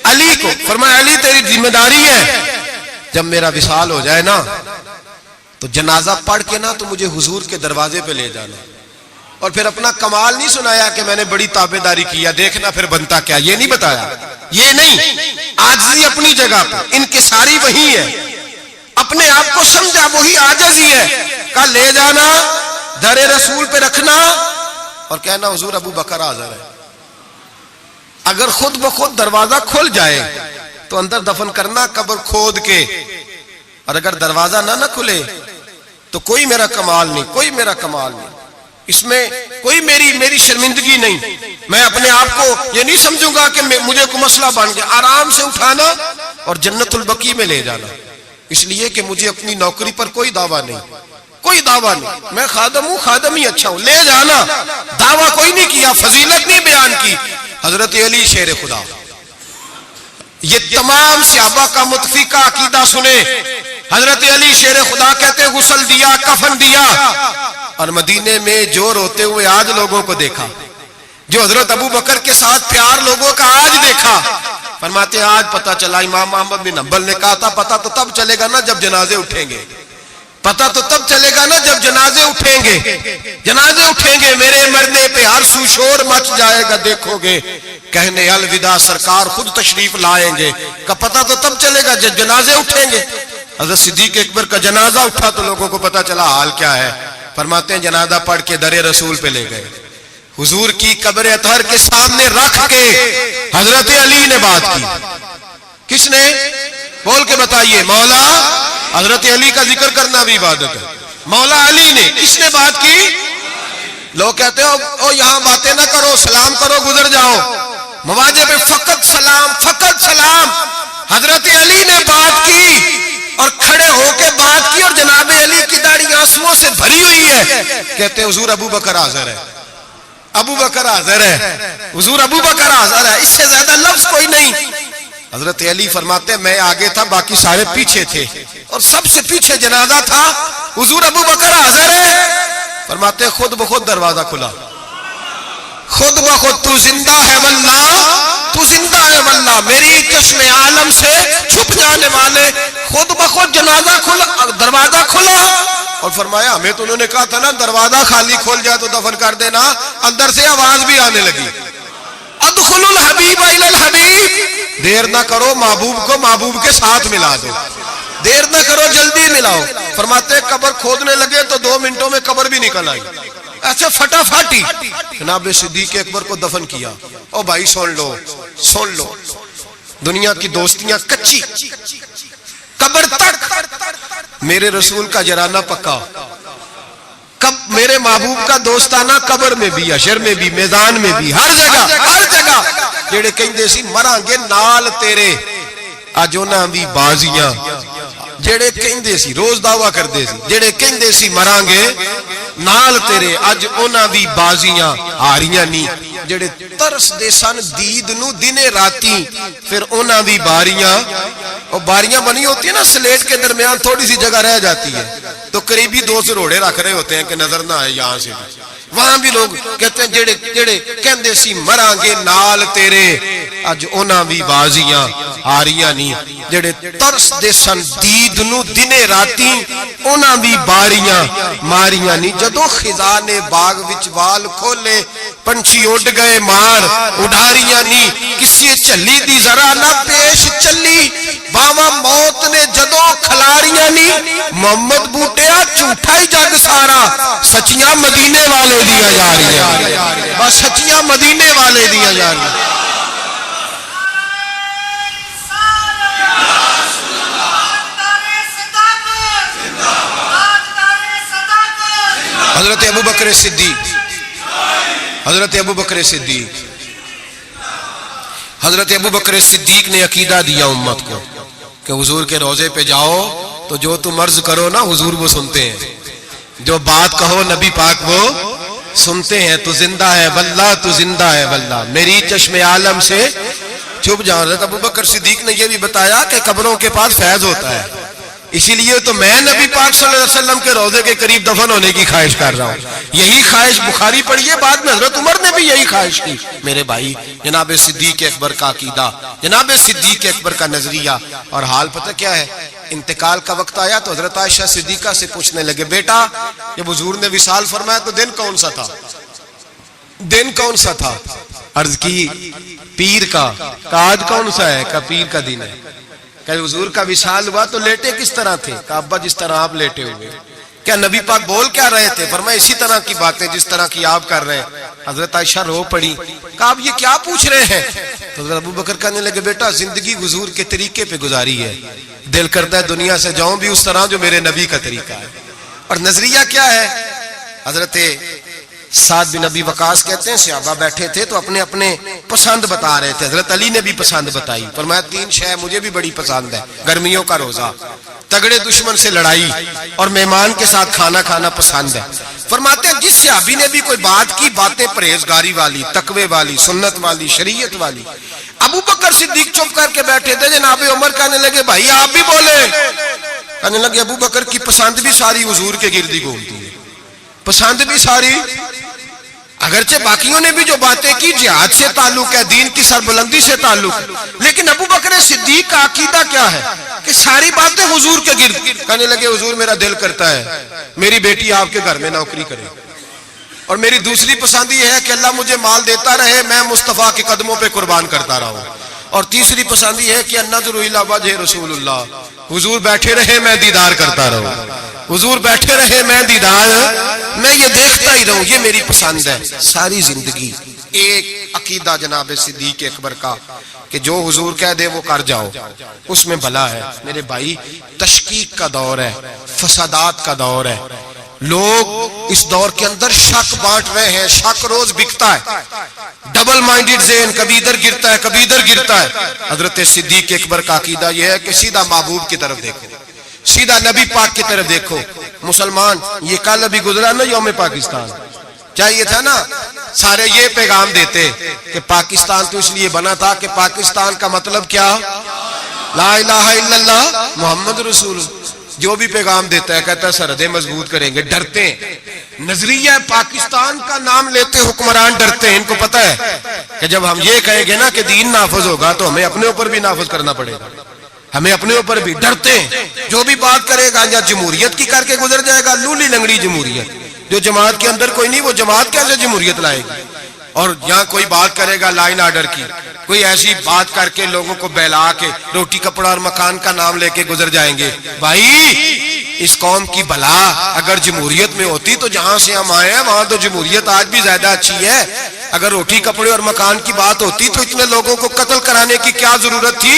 علی کو. فرمایا علی تیری ذمہ داری ہے، جب میرا وصال ہو جائے نا تو جنازہ پڑھ کے نا تو مجھے حضور کے دروازے پہ لے جانا. اور پھر اپنا کمال نہیں سنایا کہ میں نے بڑی تابعداری کیا، دیکھنا پھر بنتا کیا، یہ نہیں بتایا. یہ نہیں، عاجزی اپنی جگہ پہ، انکساری وہی ہے. اپنے آپ کو سمجھا وہی عاجزی ہے. کہا لے جانا، در رسول پہ رکھنا اور کہنا حضور ابو بکر حاضر ہے. اگر خود بخود دروازہ کھل جائے تو اندر دفن کرنا قبر کھود کے، اور اگر دروازہ نہ کھلے تو کوئی میرا کمال نہیں، کوئی میرا کمال نہیں، اس میں کوئی میری شرمندگی نہیں. میں اپنے آپ کو یہ نہیں سمجھوں گا کہ مجھے کوئی مسئلہ بن گیا. آرام سے اٹھانا اور جنت البقیع میں لے جانا. اس لیے کہ مجھے اپنی نوکری پر کوئی دعویٰ نہیں، کوئی دعویٰ نہیں. میں خادم ہوں، خادم ہی اچھا ہوں. لے جانا، دعویٰ کوئی نہیں کیا، فضیلت نہیں بیان کی. حضرت علی شیر خدا. یہ تمام صحابہ کا متفقہ عقیدہ سنے. حضرت علی شیر خدا کہتے غسل دیا، کفن دیا. اور مدینے میں جو روتے ہوئے آج لوگوں کو دیکھا، جو حضرت ابو بکر کے ساتھ پیار لوگوں کا آج دیکھا، فرماتے ہیں آج پتہ چلا. امام احمد بن حنبل نے کہا تھا پتہ تو تب چلے گا نا جب جنازے اٹھیں گے، پتہ تو تب چلے گا نا جب جنازے اٹھیں گے. جنازے اٹھیں گے، میرے مرنے پہ ہر سو شور مچ جائے گا، دیکھو گے کہنے الوداع سرکار خود تشریف لائیں گے. کا پتہ تو تب چلے گا جب جنازے اٹھیں گے. حضرت صدیق اکبر کا جنازہ اٹھا تو لوگوں کو پتہ چلا حال کیا ہے. فرماتے ہیں جنازہ پڑھ کے در رسول پہ لے گئے. حضور کی قبر اطہر کے سامنے رکھ کے حضرت علی نے بات کی. کس نے؟ بول کے بتائیے. مولا حضرت علی کا ذکر کرنا بھی عبادت ہے. مولا علی نے. کس نے بات کی؟ لوگ کہتے ہو یہاں باتیں نہ کرو، سلام کرو، گزر جاؤ. مواجہ پہ فقط سلام، فقط سلام. حضرت علی نے بات کی اور کھڑے ہو کے بات کی، اور جناب علی کی داڑھی آنسوؤں سے بھری ہوئی ہے. کہتے حضور ابو بکر حاضر ہے، ابو بکر حاضر ہے، حضور ابو بکر حاضر ہے. اس سے زیادہ لفظ کوئی نہیں. حضرت علی فرماتے میں آگے تھا، باقی سارے پیچھے تھے، اور سب سے پیچھے جنازہ تھا. حضور ابو بکر حاضر ہے. فرماتے خود بخود دروازہ کھلا. خود بخود تو زندہ ہے واللہ، تو زندہ ہے واللہ، میری چشم عالم سے چھپ جانے والے. خود بخود جنازہ کھلا، دروازہ کھلا. اور فرمایا ہمیں تو انہوں نے کہا تھا نا دروازہ خالی کھول جائے تو دفن کر دینا. اندر سے آواز بھی آنے لگی ادخلوا الحبیب الی الحبیب. دیر نہ کرو، محبوب کو محبوب کے ساتھ ملا دو. دیر نہ کرو، جلدی ملاؤ. فرماتے قبر کھودنے لگے تو 2 منٹوں میں قبر بھی نکل آئی. ایسے فٹافٹی جناب صدیق اکبر کو دفن کیا. او بھائی سن لو، سن لو، دنیا کی دوستیاں کچی. قبر تک میرے رسول کا جرانہ پکا، کب میرے محبوب کا دوستانہ قبر میں بھی، حشر میں بھی، میدان میں بھی، ہر جگہ جڑے کہندے سی مراں گے نال تیرے، اج انہاں دی بازیاں، جڑے کہندے سی روز دعویٰ کردے سی، جڑے کہندے سی مراں گے نال تیرے، اج انہاں دی بازیاں ہاریاں نہیں، جڑے ترس دے سن دید نو دنے راتی، پھر انہاں دی باریاں، اور باریاں بنی ہوتی ہیں نا سلیٹ کے درمیان تھوڑی سی جگہ رہ جاتی ہے، تو قریبی دو سروڑے رکھ رہے ہوتے ہیں کہ نظر نہ آئے یہاں سے، وہاں بھی لوگ کہتے ہیں جڑے کہندے سی مراں گے نال تیرے، اج انہاں بھی بازیاں ہاریاں نہیں، جڑے ترس دے سن دید نو دنے راتی، انہاں بھی باریاں ماریاں نہیں، جدو خزان باغ وچ وال کھولے پنچھی اڑ گئے مار اڈاریاں نہیں، کسی چلی دی ذرا نہ پیش چلی، باوا موت نے جدو کھلاریاں نہیں، محمد بوٹیا جھوٹا ہی جگ سارا، سچیاں مدینے والے دیا جا رہی ہیں، بس سچیاں مدینے والے دیا جا رہی ہیں۔ حضرت ابو بکر صدیق، حضرت ابو بکر صدیق، حضرت ابو بکر صدیق نے عقیدہ دیا امت کو کہ حضور کے روضے پہ جاؤ تو جو تم عرض کرو نا حضور وہ سنتے ہیں، جو بات کہو نبی پاک وہ سنتے ہیں، تو زندہ ہے واللہ، تو زندہ ہے واللہ، میری چشم عالم سے چھپ جاؤ۔ حضرت ابو بکر صدیق نے یہ بھی بتایا کہ قبروں کے پاس فیض ہوتا ہے، اسی لیے تو میں نبی پاک صلی اللہ علیہ وسلم کے روضے کے قریب دفن ہونے کی خواہش کر رہا ہوں۔ یہی خواہش بخاری پڑھی ہے، بعد میں حضرت عمر نے بھی یہی خواہش کی۔ میرے بھائی، جناب صدیق اکبر کا عقیدہ، جناب صدیق اکبر کا نظریہ، اور حال پتہ کیا ہے، انتقال کا وقت آیا تو حضرت عائشہ صدیقہ سے پوچھنے لگے، بیٹا جب حضور نے وصال فرمایا تو دن کون سا تھا؟ دن کون سا تھا؟ عرض کی پیر کا۔ آج کون سا ہے؟ پیر کا دن ہے۔ کہ حضور کا وصال ہوا تو لیٹے کس طرح تھے؟ کہ ابا جس طرح آپ لیٹے ہوئے۔ کیا نبی پاک بول کیا رہے تھے؟ فرمایا اسی طرح کی باتیں جس طرح کی آپ کر رہے ہیں۔ حضرت عائشہ رو پڑی، کہا آپ یہ کیا پوچھ رہے ہیں؟ تو حضرت ابو بکر کہنے لگے، بیٹا زندگی حضور کے طریقے پہ گزاری ہے، دل کرتا ہے دنیا سے جاؤں بھی اس طرح جو میرے نبی کا طریقہ ہے۔ اور نظریہ کیا ہے؟ حضرت سعد بن ابی وقاص کہتے ہیں صحابہ بیٹھے تھے تو اپنے اپنے پسند بتا رہے تھے، حضرت علی نے بھی پسند بتائی، فرمایا تین شے مجھے بھی بڑی پسند ہے، گرمیوں کا روزہ، تگڑے دشمن سے لڑائی، اور مہمان کے ساتھ کھانا کھانا پسند ہے۔ فرماتے ہیں جس صحابی نے بھی کوئی بات کی، باتیں پرہیزگاری والی، تقوی والی، سنت والی، شریعت والی۔ ابو بکر صدیق چپ کر کے بیٹھے تھے، جناب عمر کہنے لگے بھائی آپ بھی بولے، کہنے لگے ابو بکر کی پسند بھی ساری حضور کے گردی گھومتی ہے، پسند بھی ساری، اگرچہ باقیوں نے بھی جو باتیں کی جہاد سے تعلق ہے، دین کی سربلندی سے تعلق ہے، لیکن ابو بکر صدیق کا عقیدہ کیا ہے کہ ساری باتیں حضور کے گرد۔ کہنے لگے حضور میرا دل کرتا ہے میری بیٹی آپ کے گھر میں نوکری کرے، اور میری دوسری پسند یہ ہے کہ اللہ مجھے مال دیتا رہے، میں مصطفیٰ کے قدموں پہ قربان کرتا رہوں، اور تیسری پسند یہ ہے کہ النظر الی وجہ رسول اللہ، حضور بیٹھے رہے میں دیدار کرتا رہوں، حضور بیٹھے رہے میں دیدار، میں یہ دیکھتا ہی رہوں، یہ میری پسند ہے۔ ساری زندگی ایک عقیدہ جناب صدیق اکبر کا کہ جو حضور کہہ دے وہ کر جاؤ، اس میں بھلا ہے۔ میرے بھائی تشکیک کا دور ہے، فسادات کا دور ہے، لوگ اس دور کے اندر شک بانٹ رہے ہیں، شک روز بکتا ہے، ڈبل مائنڈڈ ذہن، کبھی ادھر گرتا ہے کبھی ادھر گرتا ہے۔ حضرت صدیق اکبر کا عقیدہ یہ ہے کہ سیدھا محبوب کی طرف دیکھو، سیدھا نبی پاک کی طرف دیکھو۔ مسلمان یہ کل ابھی گزرا نا یوم پاکستان، چاہیے تھا نا سارے یہ پیغام دیتے کہ پاکستان تو اس لیے بنا تھا کہ پاکستان کا مطلب کیا؟ لا الہ الا اللہ محمد رسول اللہ۔ جو بھی پیغام دیتا ہے کہتا ہے سرحدیں مضبوط کریں گے، ڈرتے ہیں۔ نظریہ پاکستان کا نام لیتے حکمران ڈرتے ہیں، ان کو پتہ ہے کہ جب ہم یہ کہیں گے نا کہ دین نافذ ہوگا تو ہمیں اپنے اوپر بھی نافذ کرنا پڑے گا، ہمیں اپنے اوپر بھی ڈرتے ہیں۔ جو بھی بات کرے گا یا جمہوریت کی کر کے گزر جائے گا، لولی لنگڑی جمہوریت، جو جماعت کے اندر کوئی نہیں وہ جماعت کیسے جمہوریت لائے گی؟ اور یہاں کوئی بات کرے گا لائن آرڈر کی، کوئی ایسی بات کر کے لوگوں کو بہلا کے روٹی کپڑا اور مکان کا نام لے کے گزر جائیں گے۔ بھائی اس قوم کی بھلا اگر جمہوریت میں ہوتی تو جہاں سے ہم آئے ہیں وہاں تو جمہوریت آج بھی زیادہ اچھی ہے۔ اگر روٹی کپڑے اور مکان کی بات ہوتی تو اتنے لوگوں کو قتل کرانے کی کیا ضرورت تھی؟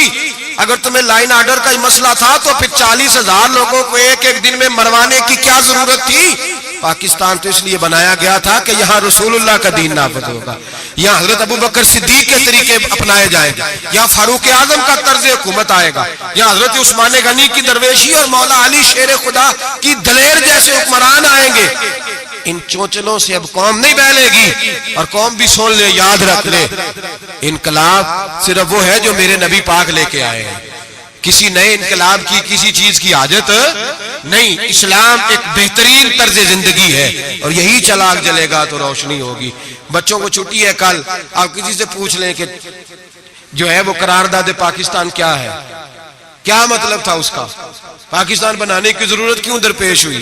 اگر تمہیں لائن آرڈر کا ہی مسئلہ تھا تو پھر 40,000 لوگوں کو ایک ایک دن میں مروانے کی کیا ضرورت تھی؟ پاکستان تو اس لیے بنایا گیا تھا کہ یہاں رسول اللہ کا دین نافذ ہوگا، یہاں حضرت ابو بکر صدیق کے طریقے اپنائے جائیں گے، یہاں فاروق اعظم کا طرز حکومت آئے گا، یہاں حضرت عثمان غنی کی درویشی اور مولا علی شیر خدا کی دلیر جیسے حکمران آئیں گے۔ ان چونچلوں سے اب قوم نہیں بہلے گی، اور قوم بھی سن لے، یاد رکھ لے، انقلاب صرف وہ ہے جو میرے نبی پاک لے کے آئے ہیں، کسی نئے انقلاب کی کسی چیز کی حاجت نہیں۔ اسلام ایک بہترین طرز زندگی ہے، اور یہی چراغ جلے گا تو روشنی ہوگی۔ بچوں کو چھٹی ہے کل، آپ کسی سے پوچھ لیں کہ جو ہے وہ قرارداد پاکستان کیا ہے، کیا مطلب تھا اس کا، پاکستان بنانے کی ضرورت کیوں درپیش ہوئی؟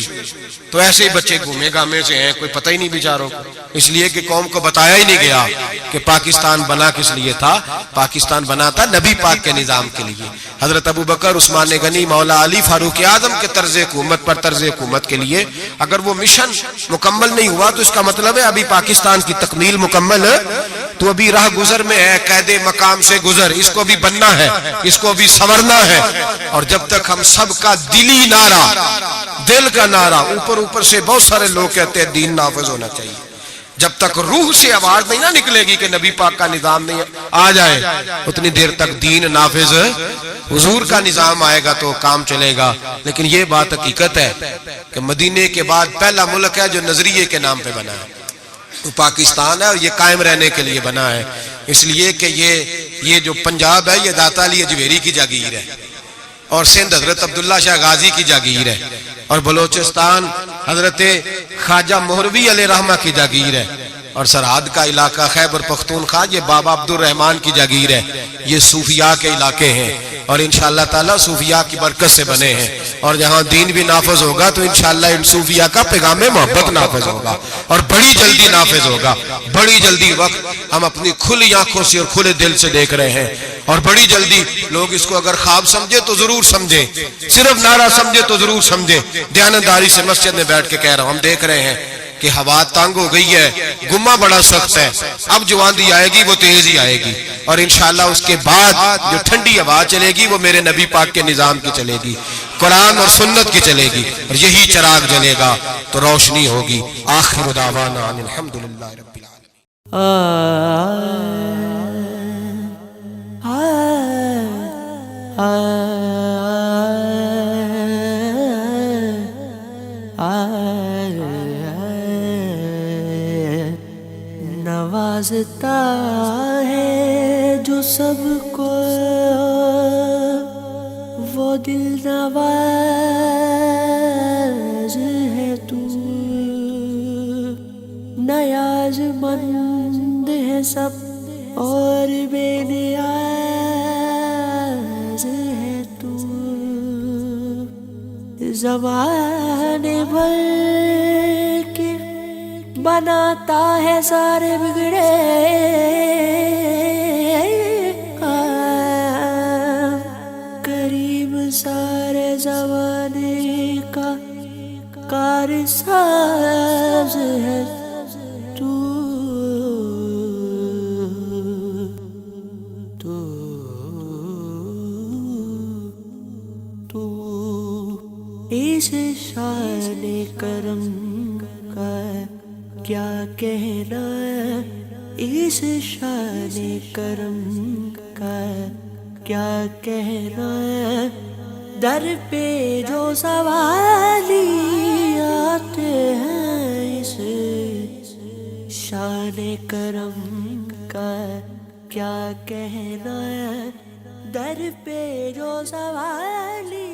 تو ایسے ہی بچے گھومے گامے سے ہیں، کوئی پتہ ہی نہیں بیچاروں کو، اس لیے کہ قوم کو بتایا ہی نہیں گیا کہ پاکستان بنا کس لیے تھا۔ پاکستان بنا تھا نبی پاک کے نظام کے لیے، حضرت ابو بکر، عثمان غنی، مولا علی، فاروق اعظم کے طرز حکومت کے لیے۔ اگر وہ مشن مکمل نہیں ہوا تو اس کا مطلب ہے ابھی پاکستان کی تکمیل مکمل تو ابھی راہ گزر میں ہے، قید مقام سے گزر، اس کو بھی بننا ہے، اس کو بھی سنورنا ہے۔ اور جب تک ہم سب کا دلی نعرہ، دل کا نعرہ، اوپر سے بہت سارے لوگ کہتے ہیں دین نافذ ہونا چاہیے، جب تک روح سے آواز نہیں نہ نکلے گی کہ نبی پاک کا نظام نہیں آ جائے، اتنی دیر تک دین نافذ، حضور کا نظام آئے گا تو کام چلے گا۔ لیکن یہ بات حقیقت ہے کہ مدینے کے بعد پہلا ملک ہے جو نظریے کے نام پہ بنا ہے، وہ پاکستان ہے، اور یہ قائم رہنے کے لیے بنا ہے، اس لیے کہ یہ جو پنجاب ہے یہ داتا علی اجویری کی جاگیر ہے، اور سندھ حضرت عبداللہ شاہ غازی کی جاگیر ہے، اور بلوچستان حضرت خواجہ مہروی علیہ رحمہ کی جاگیر ہے، اور سرحد کا علاقہ خیبر پختونخوا یہ بابا عبد الرحمن کی جاگیر ہے۔ یہ صوفیاء کے علاقے ہیں، اور انشاءاللہ تعالی صوفیاء کی برکت سے بنے ہیں، اور جہاں دین بھی نافذ ہوگا تو انشاءاللہ ان صوفیاء کا پیغام محبت نافذ ہوگا، اور بڑی جلدی نافذ ہوگا، بڑی جلدی۔ وقت ہم اپنی کھلی آنکھوں سے اور کھلے دل سے دیکھ رہے ہیں، اور بڑی جلدی لوگ اس کو اگر خواب سمجھے تو ضرور سمجھیں، صرف نعرہ سمجھے تو ضرور سمجھیں۔ دیانتداری سے مسجد میں بیٹھ کے کہہ رہا ہوں، ہم دیکھ رہے ہیں کہ ہوا تنگ ہو گئی ہے، گمہ بڑا سخت ہے، اب جو آندھی آئے گی وہ تیز ہی آئے گی، اور انشاءاللہ اس کے بعد جو ٹھنڈی ہوا چلے گی وہ میرے نبی پاک کے نظام کی چلے گی، قرآن اور سنت کی چلے گی، اور یہی چراغ جلے گا تو روشنی ہوگی۔ آخر دعوانا ان الحمدللہ رب نوازتا ہے جو سب کو وہ دل نواز ہے تو، نیاز مند ہے سب اور بے نیاز ہے تو، زمانے بھر کے بناتا ہے سارے بگڑے کریم، سارے زمانے کا کارساز ہے تو، اس شان کرم کا کیا کہنا، اس شان کرم کا کیا کہنا، در پہ جو سوالی آتے ہیں، اس شان کرم کا کیا کہنا، در پہ جو سوالی